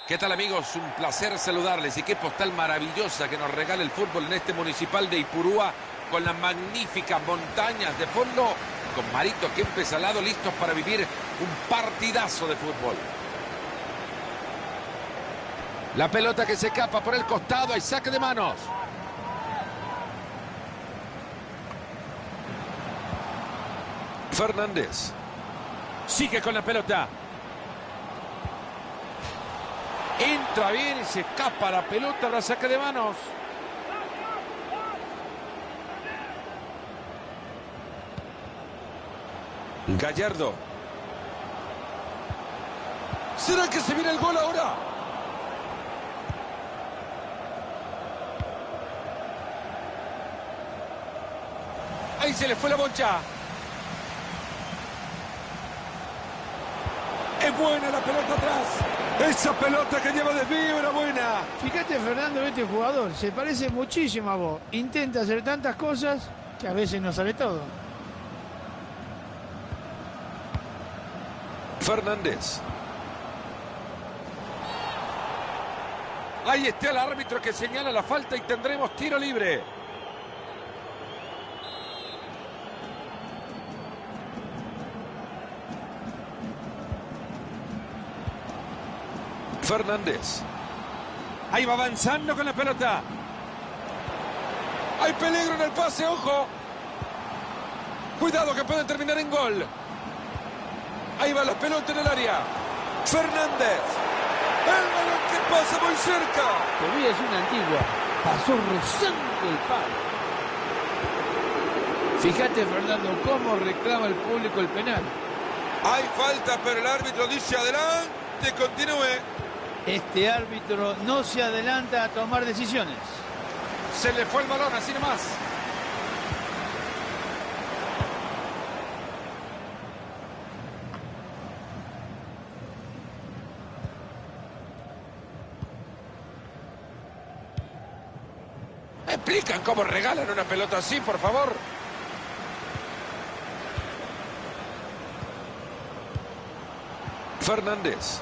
¿Qué tal, amigos? Un placer saludarles. Y qué postal maravillosa que nos regala el fútbol en este municipal de Ipurúa, con las magníficas montañas de fondo, con Marito Kempes al lado, listos para vivir un partidazo de fútbol. La pelota que se escapa por el costado, hay saque de manos. Fernández. Sigue con la pelota. Entra bien y se escapa la pelota, ahora saque de manos. Gallardo. ¿Será que se viene el gol ahora? Ahí se le fue la bocha. Es buena la pelota atrás. Esa pelota que lleva desvío era buena. Fíjate, Fernando, este jugador se parece muchísimo a vos. Intenta hacer tantas cosas que a veces no sale todo. Fernández. Ahí está el árbitro que señala la falta y tendremos tiro libre. Fernández. Ahí va avanzando con la pelota. Hay peligro en el pase, ojo. Cuidado que puede terminar en gol. Ahí va la pelota en el área. Fernández. El balón que pasa muy cerca. Todavía es una antigua. Pasó rozando el palo. Fíjate, Fernando, cómo reclama el público el penal. Hay falta, pero el árbitro dice adelante, continúe. Este árbitro no se adelanta a tomar decisiones. Se le fue el balón, así nomás. ¿Me explican cómo regalan una pelota así, por favor? Fernández.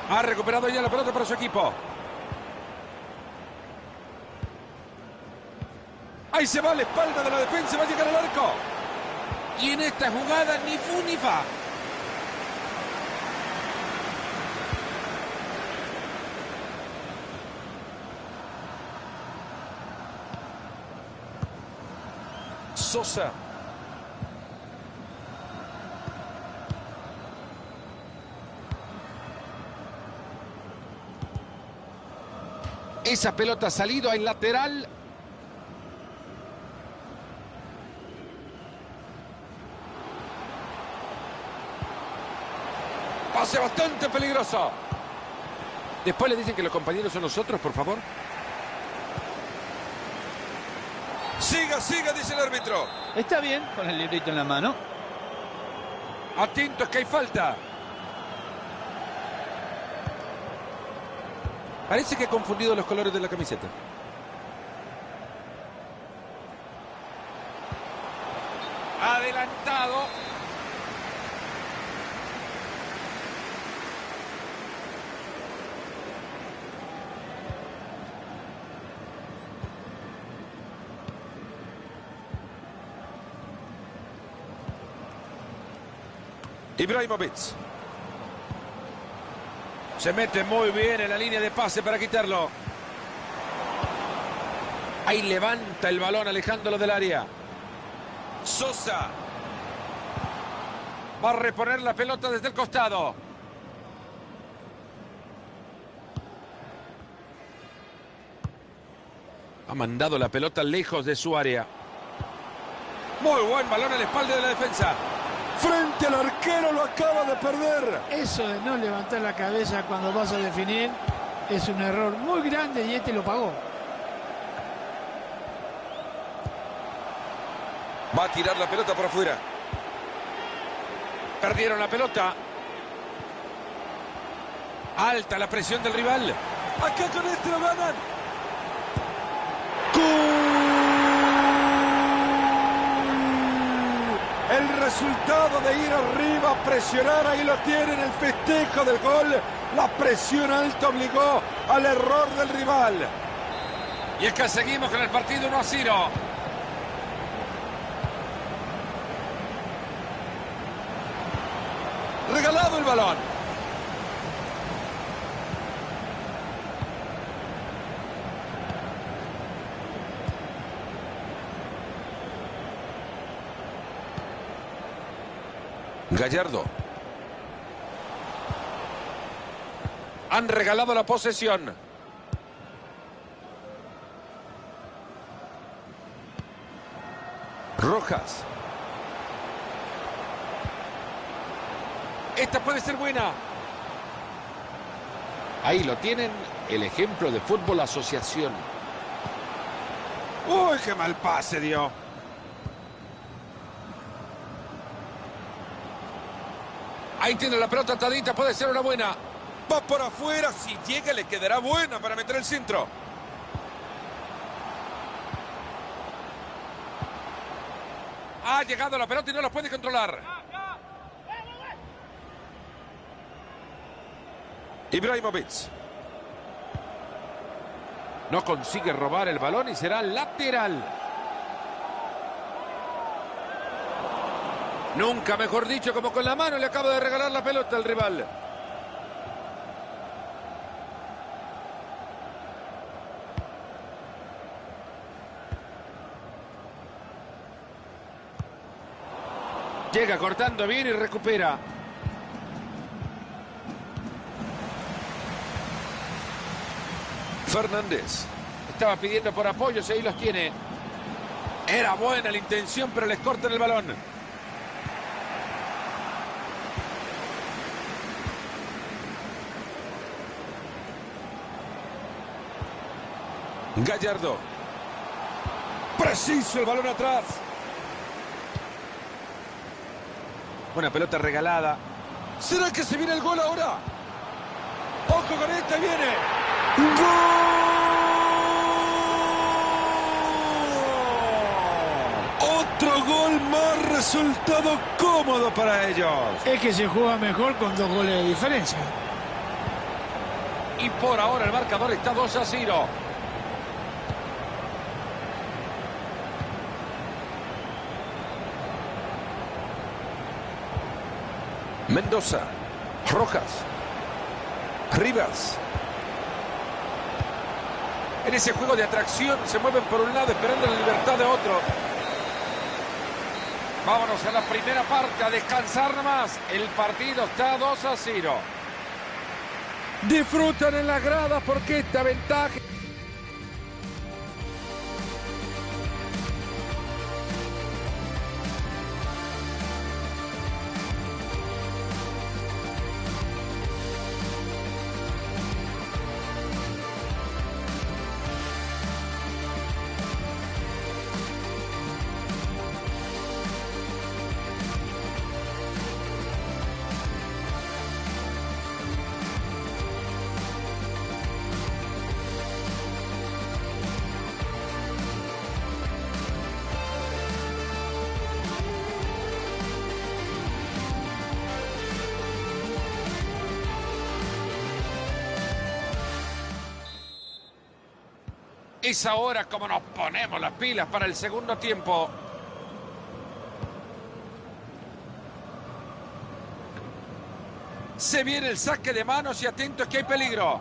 Ha recuperado ya la pelota para su equipo. Ahí se va a la espalda de la defensa, va a llegar al arco. Y en esta jugada ni fu ni fa. Sosa. Esa pelota ha salido en lateral. Pase bastante peligroso. Después le dicen que los compañeros son nosotros, por favor. Siga, siga, dice el árbitro. Está bien, con el librito en la mano. Atentos que hay falta. Parece que ha confundido los colores de la camiseta. Adelantado. Ibrahimovic. Se mete muy bien en la línea de pase para quitarlo. Ahí levanta el balón alejándolo del área. Sosa. Va a reponer la pelota desde el costado. Ha mandado la pelota lejos de su área. Muy buen balón a la espalda de la defensa. Frente al arquero, lo acaba de perder. Eso de no levantar la cabeza cuando vas a definir es un error muy grande y este lo pagó. Va a tirar la pelota por afuera. Perdieron la pelota. Alta la presión del rival. Acá con este lo ganan. El resultado de ir arriba a presionar, ahí lo tienen, el festejo del gol. La presión alta obligó al error del rival. Y es que seguimos con el partido 1-0. Regalado el balón. Gallardo. Han regalado la posesión. Rojas. Esta puede ser buena. Ahí lo tienen, el ejemplo de fútbol asociación. Uy, qué mal pase dio. Ahí tiene la pelota atadita, puede ser una buena. Va por afuera, si llega le quedará buena para meter el centro. Ha llegado la pelota y no la puede controlar. Ibrahimovic. No consigue robar el balón y será lateral. Nunca mejor dicho, como con la mano le acaba de regalar la pelota al rival. Llega cortando bien y recupera. Fernández. Estaba pidiendo por apoyos y ahí los tiene. Era buena la intención, pero les cortan el balón. Gallardo. Preciso el balón atrás. Buena pelota regalada. ¿Será que se viene el gol ahora? ¡Ojo con esta! ¡Viene! ¡Gol! Otro gol más, resultado cómodo para ellos. Es que se juega mejor con 2 goles de diferencia. Y por ahora el marcador está 2-0. Mendoza. Rojas. Rivas. En ese juego de atracción se mueven por un lado esperando la libertad de otro. Vámonos a la primera parte, a descansar nomás. El partido está 2-0. Disfrutan en las gradas porque esta ventaja... Es ahora como nos ponemos las pilas para el segundo tiempo. Se viene el saque de manos y atentos que hay peligro.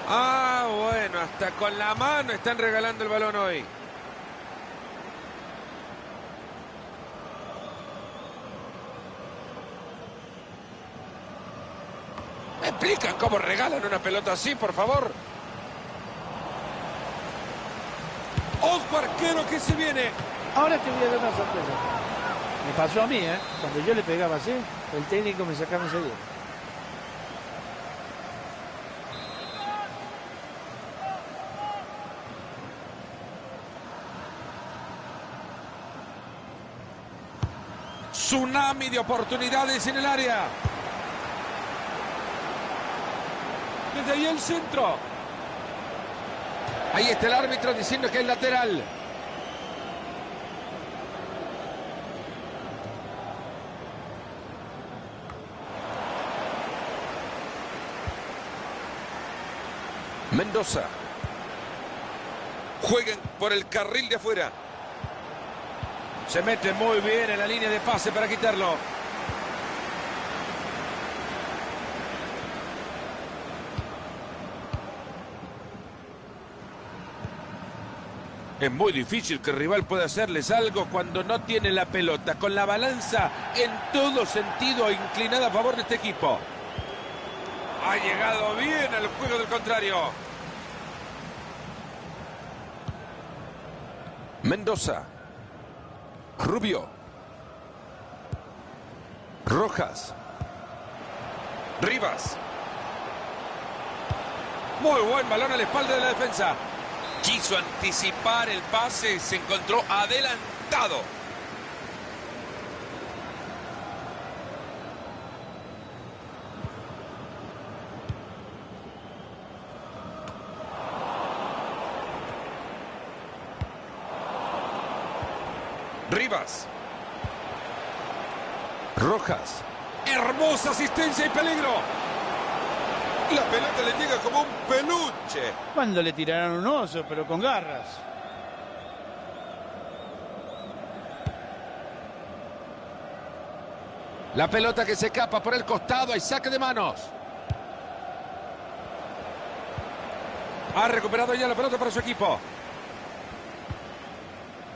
Ah, bueno, hasta con la mano están regalando el balón hoy. ¿Me explican cómo regalan una pelota así, por favor? ¡Ojo, arquero, que se viene! Ahora te voy a dar una sorpresa. Me pasó a mí, ¿eh? Cuando yo le pegaba así, el técnico me sacaba enseguida. Tsunami de oportunidades en el área. Desde ahí el centro. Ahí está el árbitro diciendo que es lateral. Mendoza. Jueguen por el carril de afuera. Se mete muy bien en la línea de pase para quitarlo. Es muy difícil que el rival pueda hacerles algo cuando no tiene la pelota, con la balanza en todo sentido inclinada a favor de este equipo. Ha llegado bien al juego del contrario. Mendoza. Rubio. Rojas. Rivas. Muy buen balón a la espalda de la defensa. Quiso anticipar el pase, se encontró adelantado. Rivas. Rojas. Hermosa asistencia y peligro. La pelota le llega como un peluche. Cuando le tiraron un oso, pero con garras. La pelota que se escapa por el costado, hay saque de manos. Ha recuperado ya la pelota para su equipo.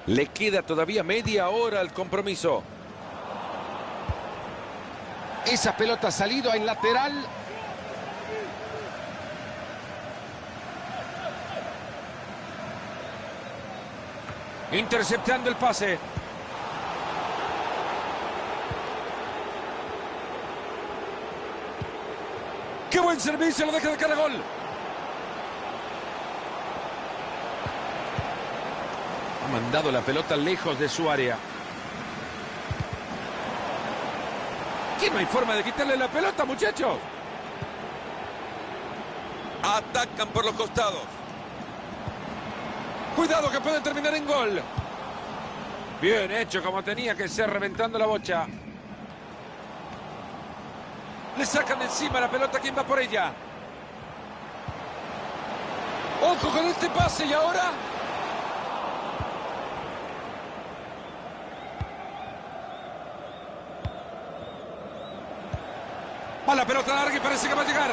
Le queda todavía media hora al compromiso. Esa pelota ha salido en lateral. Interceptando el pase. ¡Qué buen servicio! Lo deja de cara a gol. Ha mandado la pelota lejos de su área. ¿Qué no hay forma de quitarle la pelota, muchachos? Atacan por los costados. Cuidado que pueden terminar en gol. Bien hecho, como tenía que ser, reventando la bocha. Le sacan de encima la pelota. ¿Quién va por ella? Ojo con este pase y ahora... Va la pelota larga y parece que va a llegar.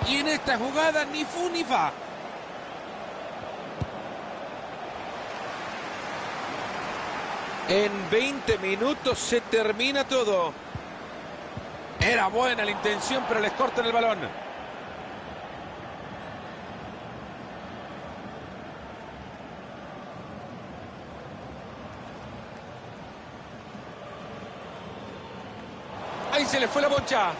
Y en esta jugada ni fu ni fa. En 20 minutos se termina todo. Era buena la intención, pero les cortan el balón. Ahí se le fue la bocha.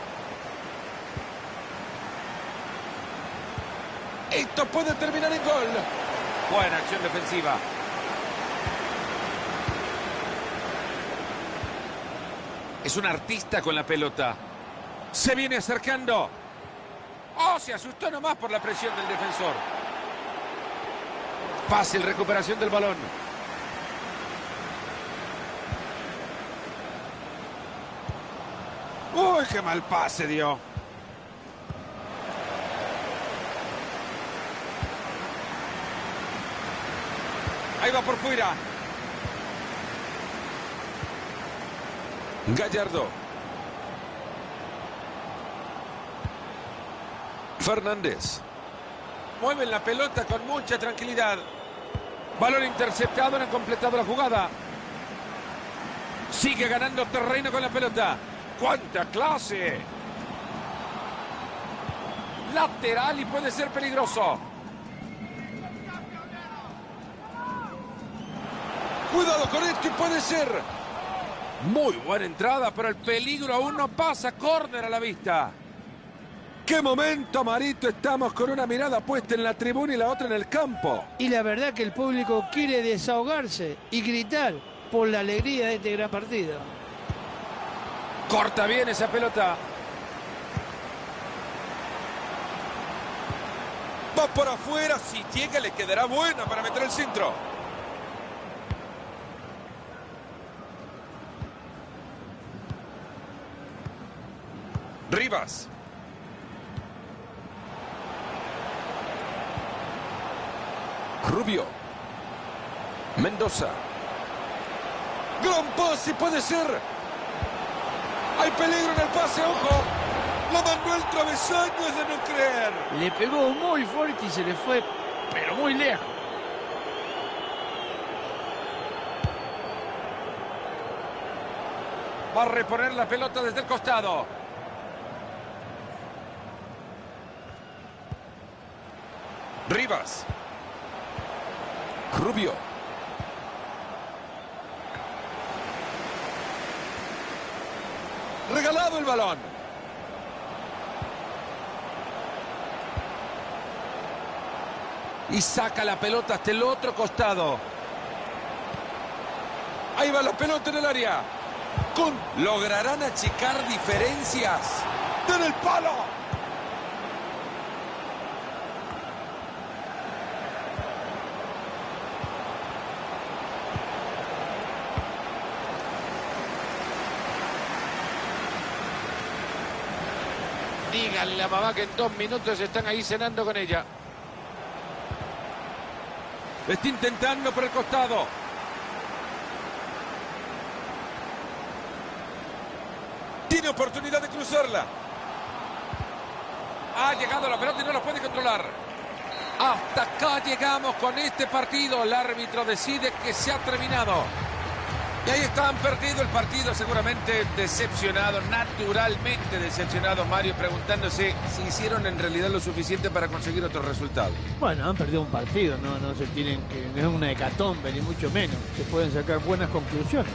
Esto puede terminar en gol. Buena acción defensiva. Es un artista con la pelota. Se viene acercando. Oh, se asustó nomás por la presión del defensor. Fácil recuperación del balón. Uy, qué mal pase dio. Ahí va por fuera. Gallardo. Fernández. Mueven la pelota con mucha tranquilidad. Balón interceptado, no han completado la jugada. Sigue ganando terreno con la pelota. ¡Cuánta clase! Lateral y puede ser peligroso. Cuidado con esto y puede ser. Muy buena entrada, pero el peligro aún no pasa. Córner a la vista. ¡Qué momento, Marito! Estamos con una mirada puesta en la tribuna y la otra en el campo. Y la verdad que el público quiere desahogarse y gritar por la alegría de este gran partido. Corta bien esa pelota. Va por afuera. Si llega, le quedará buena para meter el centro. Rivas. Rubio. Mendoza. Gran pase, puede ser. Hay peligro en el pase, ojo. La mandó el travesaño, es de no creer. Le pegó muy fuerte y se le fue, pero muy lejos. Va a reponer la pelota desde el costado. Rivas. Rubio. Regalado el balón. Y saca la pelota hasta el otro costado. Ahí va la pelota en el área. ¿Lograrán achicar diferencias? ¡Den el palo! Díganle a mamá que en 2 minutos están ahí cenando con ella. Está intentando por el costado. Tiene oportunidad de cruzarla. Ha llegado la pelota y no la puede controlar. Hasta acá llegamos con este partido. El árbitro decide que se ha terminado. Y ahí está, han perdido el partido, seguramente decepcionado, naturalmente decepcionado, Mario, preguntándose si hicieron en realidad lo suficiente para conseguir otro resultado. Bueno, han perdido un partido, no se tienen que, no es una hecatombe, ni mucho menos. Se pueden sacar buenas conclusiones.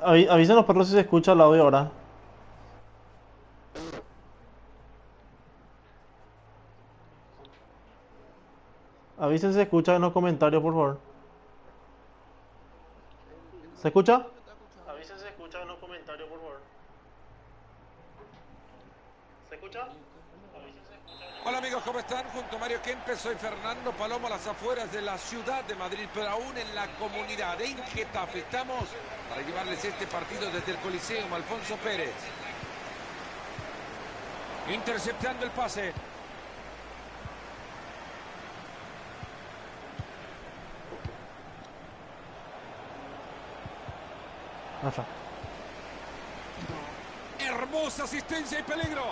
Avisen los perros si se escucha el audio ahora. Avisen si se escucha en los comentarios, por favor. ¿Se escucha? Avisen si se escucha en los comentarios, por favor. ¿Se escucha? Hola amigos, ¿cómo están? Junto a Mario Kempes, soy Fernando Palomo, a las afueras de la ciudad de Madrid, pero aún en la comunidad, en Getafe. Estamos para llevarles este partido desde el Coliseum, Alfonso Pérez. Interceptando el pase. Allá. Hermosa asistencia y peligro.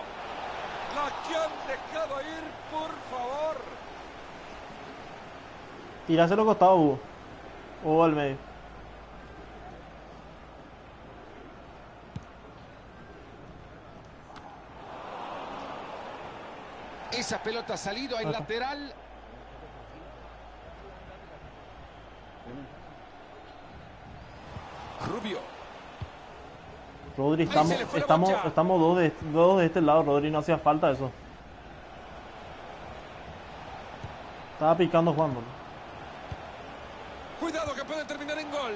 La que han dejado ir, por favor. Tiráselo costado, Hugo. O al medio. Esa pelota ha salido al lateral. Rubio. Rodri, Ahí se le fue la bocha. estamos dos de este lado, Rodri, no hacía falta eso. Estaba picando Juan. Cuidado que puede terminar en gol.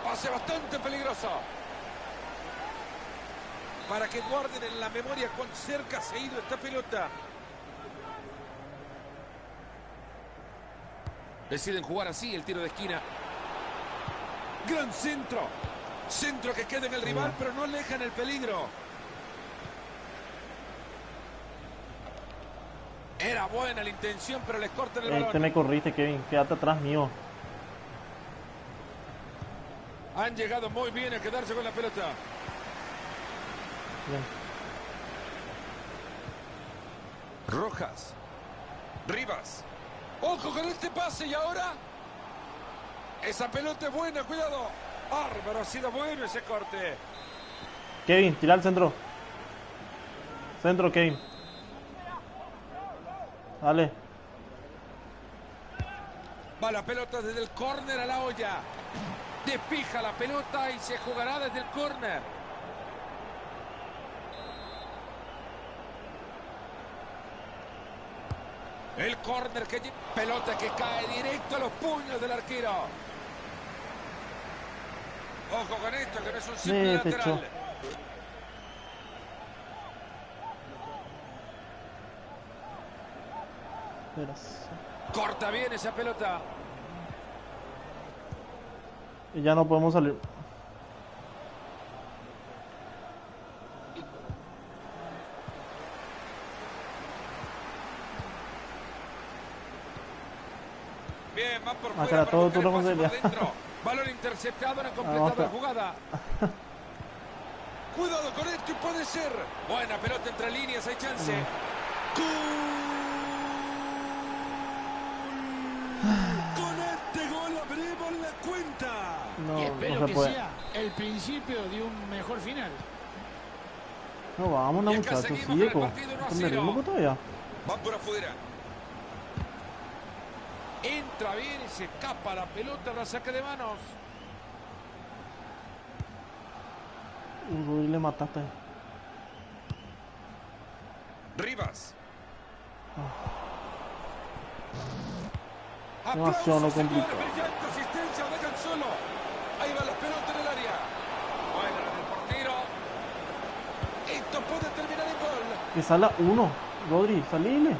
Pase bastante peligroso. Para que guarden en la memoria cuán cerca se ha ido esta pelota. Deciden jugar así el tiro de esquina. Gran centro. Centro que queda en el rival, pero no alejan el peligro. Era buena la intención, pero les cortan el balón. Te me corriste, Kevin. Quédate atrás mío. Han llegado muy bien a quedarse con la pelota. Bien. Rojas. Rivas. Ojo con este pase y ahora. Esa pelota es buena, cuidado. Bárbaro, ha sido bueno ese corte. Kevin, tira al centro. Centro, Kevin. Dale. Va la pelota desde el córner a la olla. Despija la pelota y se jugará desde el córner. El córner que pelota que cae directo a los puños del arquero. Ojo con esto, que no es un simple lateral. Corta bien esa pelota. Y ya no podemos salir. Bien, va por Acá fuera. todo Para tu buscar el pase responsabilidad. por dentro. Balón interceptado, no ha completado la jugada. Cuidado con esto y puede ser. Buena pelota entre líneas, hay chance. Con este gol abrimos la cuenta. Y espero no se que puede. sea el principio de un mejor final. No, vámonos, Y acá muchachos. seguimos Sigue con con el partido 1 a con el 0. ritmo todavía. Van por afuera. Entra bien y se escapa la pelota, la saque de manos. Rodri, le mataste. Rivas. Demasiado no Aplausos, señores, complicado. brillante asistencia, lo dejan solo. Ahí va la pelota en el área. Buena la del portero. Esto puede terminar en gol. Que sala uno. Rodri, salile.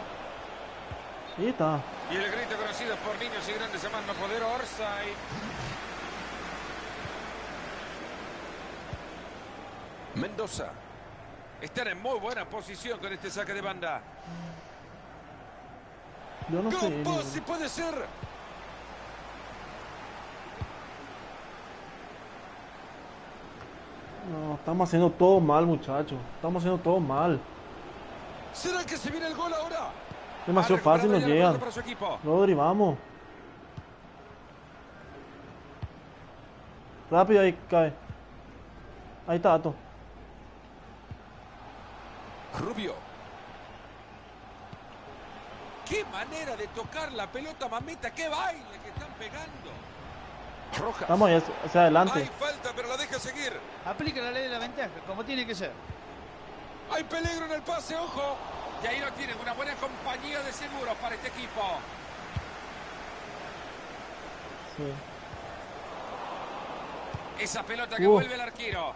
Ahí está. Y el grito conocido por niños y grandes a más no poder, Orsay. Mendoza. Están en muy buena posición con este saque de banda. Yo no sé. ¡Gran pase, puede ser! No, estamos haciendo todo mal, muchachos. Estamos haciendo todo mal. ¿Será que se viene el gol ahora? Demasiado fácil nos llegan. Para su equipo. Rodri, vamos. Rápido ahí, cabe. Ahí está, Ato. Rubio. ¡Qué manera de tocar la pelota, mamita! ¡Qué baile que están pegando! Rojas. Vamos hacia adelante. Hay falta, pero la deja seguir. Aplica la ley de la ventaja, como tiene que ser. Hay peligro en el pase, ojo. Y ahí lo tienen, una buena compañía de seguros para este equipo. Sí. Esa pelota que vuelve el arquero.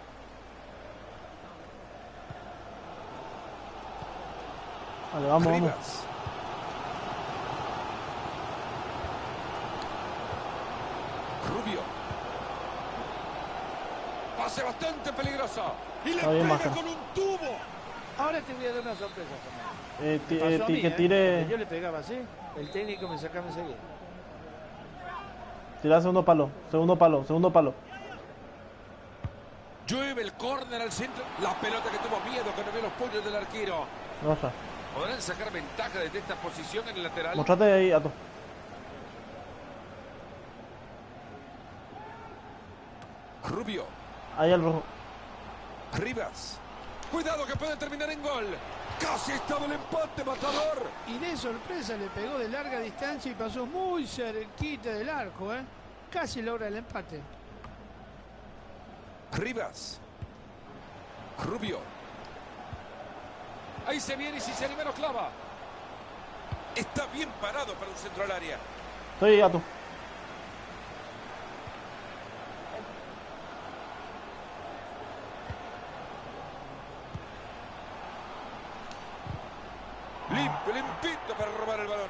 Vale, vamos, vamos. Rivas. Rubio. Pase bastante peligroso. Y le Está bien, pega Maca. con un tubo. Ahora te voy a dar una sorpresa, Fernando. Me Que pasó a mí, tire. Yo le pegaba así, el técnico me sacaba enseguida. Tira segundo palo. Segundo palo. Segundo palo. Llueve el córner al centro. La pelota que tuvo miedo cuando vio los puños del arquero. Roja. ¿Podrán sacar ventaja desde esta posición en el lateral? Mostrate ahí, Ato. Rubio. Ahí al rojo. Rivas. Cuidado que puede terminar en gol. Casi estaba el empate, Matador. Y de sorpresa le pegó de larga distancia y pasó muy cerquita del arco, ¿eh? Casi logra el empate. Rivas. Rubio. Ahí se viene y si se anima lo clava. Está bien parado para un centro al área. Estoy, Ato. Limpio, limpito para robar el balón.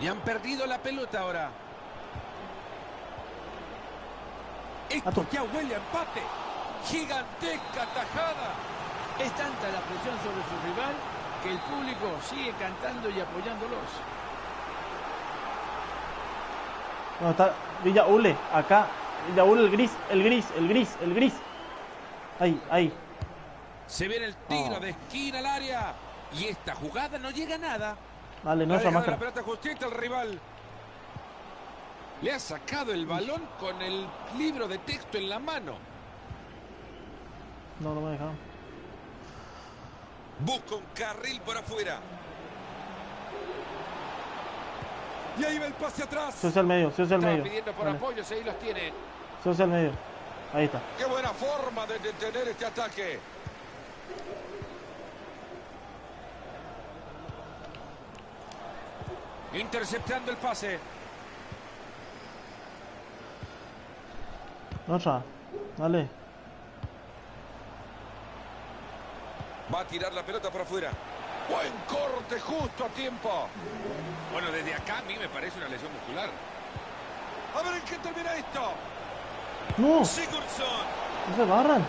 Y han perdido la pelota ahora. Esto ya huele a empate. Gigantesca tajada. Es tanta la presión sobre su rival que el público sigue cantando y apoyándolos. ¿Dónde está Villa Ule? Acá. Villa Ule, el gris, el gris, el gris, el gris. Ahí, ahí. Se viene el tiro de esquina al área. Y esta jugada no llega a nada. Dale, no Ha es dejado la máscara. pelota justita al rival. Le ha sacado el balón con el libro de texto en la mano. No, no me dejaron. Busca un carril por afuera. Y ahí va el pase atrás. Se hacia el medio, se hacia el Estaba medio. pidiendo por Dale. apoyos, ahí los tiene. Se hacia el medio. Ahí está. Qué buena forma de detener este ataque. Interceptando el pase. Otra. Dale. Va a tirar la pelota por afuera. Buen corte justo a tiempo. Bueno, desde acá a mí me parece una lesión muscular. A ver en qué termina esto. No, Sigurdsson. no se barran.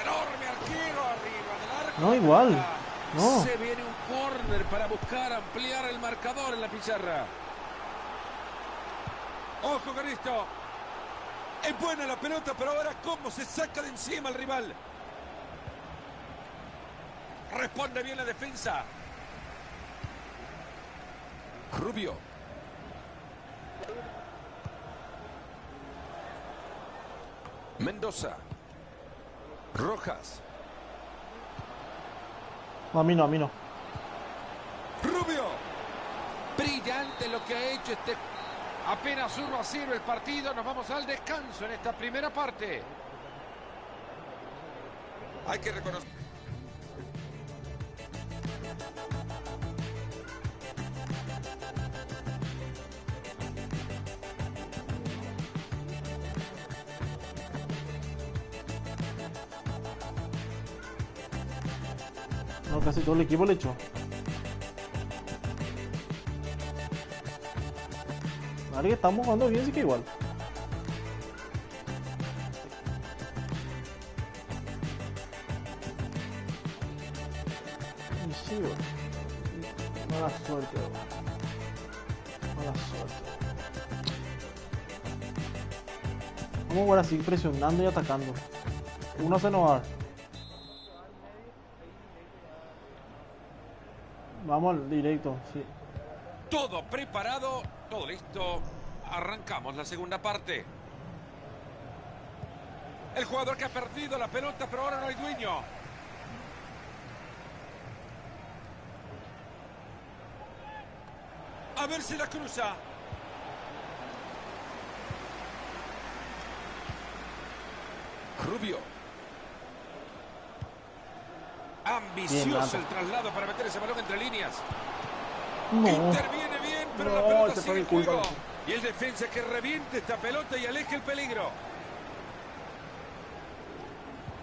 Enorme arquero arriba del arco. No, igual. No. Se viene un córner para buscar ampliar el marcador en la pizarra. Ojo con esto. Es buena la pelota, pero ahora cómo se saca de encima al rival. Responde bien la defensa. Rubio. Mendoza. Rojas. No, a mí no, a mí no. Rubio. Brillante lo que ha hecho este. Apenas 1-0 el partido. Nos vamos al descanso en esta primera parte. Hay que reconocer. No, casi todo el equipo le echó. Ahora que estamos jugando bien, sí que igual. Y sí, güey. Mala suerte, güey. Mala suerte. Vamos a jugar así, presionando y atacando. Uno se nos va a dar. Vamos al directo, sí. Todo preparado, todo listo. Arrancamos la segunda parte. El jugador que ha perdido la pelota, pero ahora no hay dueño. A ver si la cruza. Rubio. Bien, Ambicioso Nata. el traslado para meter ese balón entre líneas. No. Interviene bien, pero la No, pelota se sigue fue en mi culpa. juego. Y el defensa que reviente esta pelota y aleje el peligro.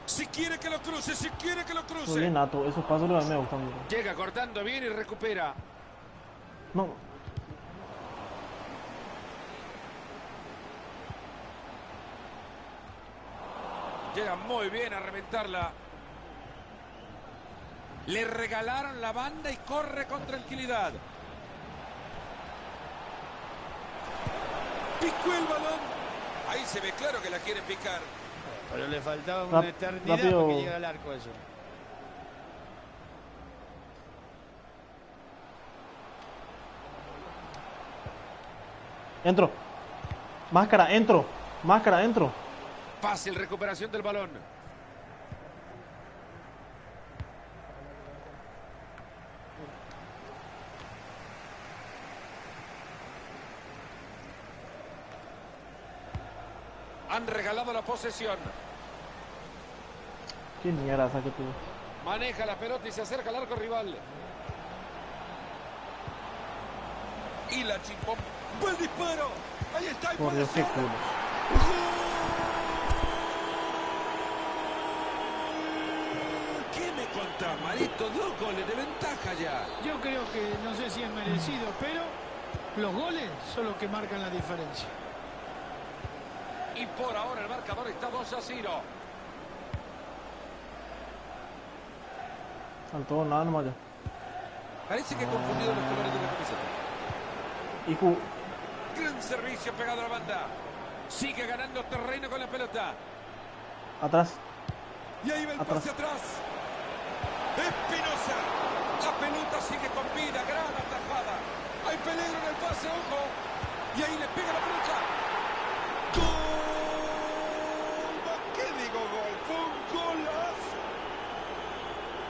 Si quiere que lo cruce, si quiere que lo Muy cruce. bien, Nato. Esos pasos los me gustan mucho. Llega cortando bien y recupera. No. Llega muy bien a reventarla. Le regalaron la banda y corre con tranquilidad. Picó el balón. Ahí se ve claro que la quieren picar. Pero le faltaba una Rap- eternidad rápido. para que llegue al arco eso. Entro. Máscara, entro. Máscara, entro. Fácil recuperación del balón. Han regalado la posesión. Qué mierda saque tú. Maneja la pelota y se acerca al arco rival. Y la chimpón. ¡Buen disparo! Ahí está. y Por puede Dios, qué ser. culo. ¿Qué me contás, Marito? 2 goles de ventaja ya. Yo creo que no sé si es merecido, pero los goles son los que marcan la diferencia. Y por ahora el marcador está 2-0. Faltó nada nomás ya. Parece que he confundido los colores de la camiseta. Hijo. Gran servicio pegado a la banda. Sigue ganando terreno con la pelota. Atrás. Y ahí va el Atrás. pase atrás. Espinosa. La pelota sigue con vida. Gran atajada. Hay peligro en el pase, ojo. Y ahí le pega la pelota. ¡Gol! ¿Qué digo gol? Fue un golazo.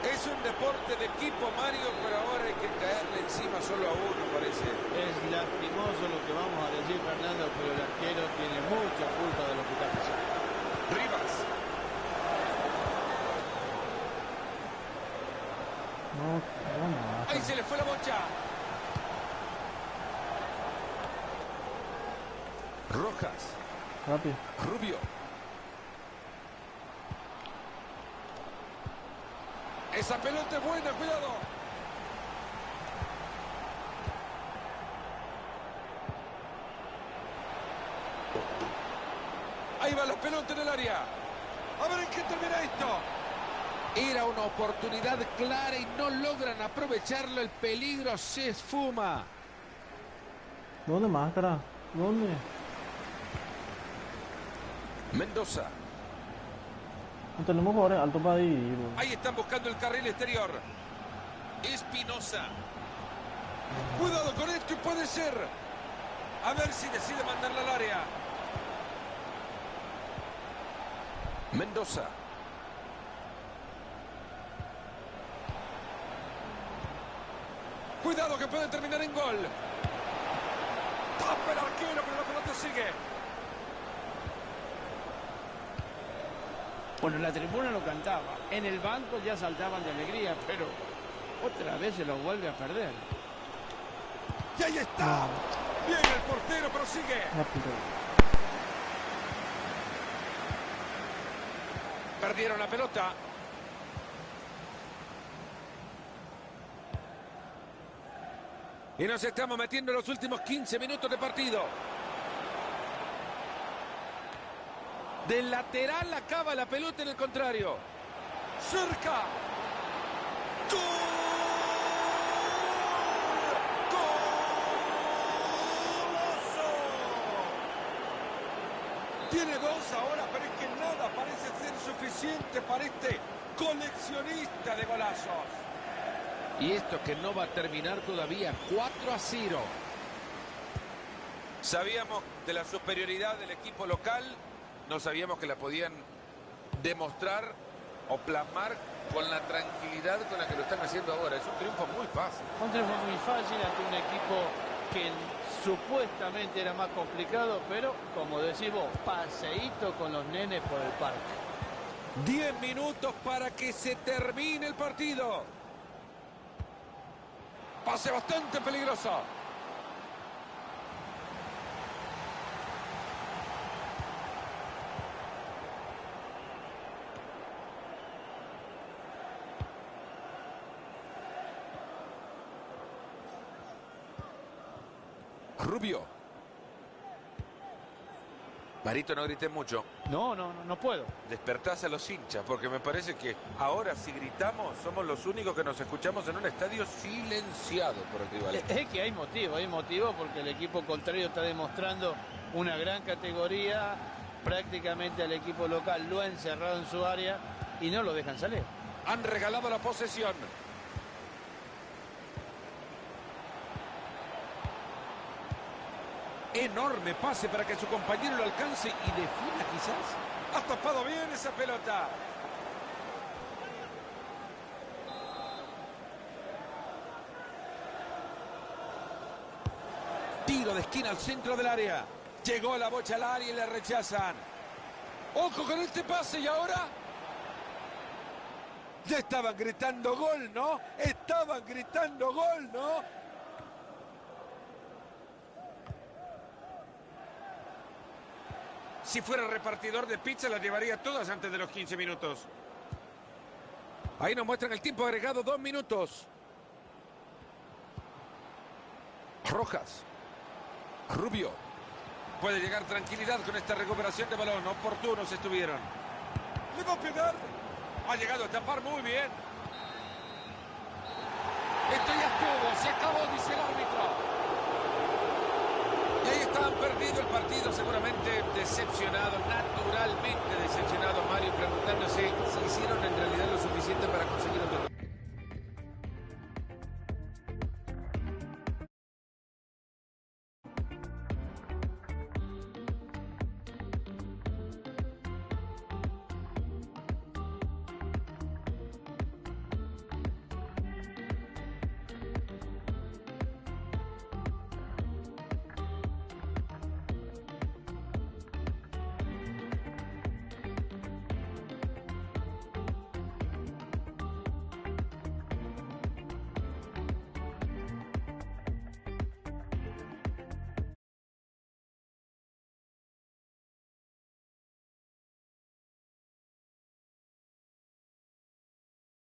Es un deporte de equipo, Mario, pero ahora hay que caerle encima solo a uno, parece. Es lastimoso lo que vamos a decir, Fernando, pero el arquero tiene mucha culpa de lo que está pasando. Rivas. No, no. Ahí se le fue la bocha. Rojas. Rápido. Rubio. Esa pelota es buena, cuidado. Ahí va la pelota en el área. A ver en qué termina esto. Era una oportunidad clara y no logran aprovecharlo. El peligro se esfuma. ¿Dónde máscara? ¿Dónde? Mendoza. No tenemos jugadores altos para dividir. Ahí están buscando el carril exterior. Espinosa. Cuidado con esto y puede ser. A ver si decide mandarla al área. Mendoza. Cuidado que puede terminar en gol. Tapa el arquero, pero la pelota sigue. Bueno, la tribuna lo cantaba. En el banco ya saltaban de alegría, pero otra vez se lo vuelve a perder. Y ahí está. Bien el portero, pero sigue. Rápido. Perdieron la pelota. Y nos estamos metiendo en los últimos 15 minutos de partido. Del lateral acaba la pelota en el contrario. Cerca. ¡Gol! ¡Golazo! Tiene 2 ahora, pero es que nada parece ser suficiente para este coleccionista de golazos. Y esto que no va a terminar todavía. 4-0. Sabíamos de la superioridad del equipo local. No sabíamos que la podían demostrar o plasmar con la tranquilidad con la que lo están haciendo ahora. Es un triunfo muy fácil. Un triunfo muy fácil ante un equipo que supuestamente era más complicado, pero como decimos, paseíto con los nenes por el parque. 10 minutos para que se termine el partido. Pase bastante peligroso. Rubio. Marito, no grité mucho. No puedo. Despertás a los hinchas, porque me parece que ahora si gritamos somos los únicos que nos escuchamos en un estadio silenciado por el rival. Es que hay motivo porque el equipo contrario está demostrando una gran categoría, prácticamente al equipo local lo ha encerrado en su área y no lo dejan salir. Han regalado la posesión. Enorme pase para que su compañero lo alcance y defina quizás. Ha tapado bien esa pelota. Tiro de esquina al centro del área. Llegó la bocha al área y le rechazan. Ojo con este pase y ahora. Ya estaban gritando gol, ¿no? Estaban gritando gol, ¿no? Si fuera repartidor de pizza las llevaría todas antes de los 15 minutos. Ahí nos muestran el tiempo agregado, 2 minutos. Rojas. Rubio. Puede llegar tranquilidad con esta recuperación de balón. Oportunos estuvieron. Le va a pegar. Ha llegado a tapar muy bien. Esto ya estuvo, se acabó, dice el árbitro. Y ahí estaban perdido el partido, seguramente decepcionado, naturalmente decepcionado Mario, preguntándose si hicieron en realidad lo suficiente para conseguir otro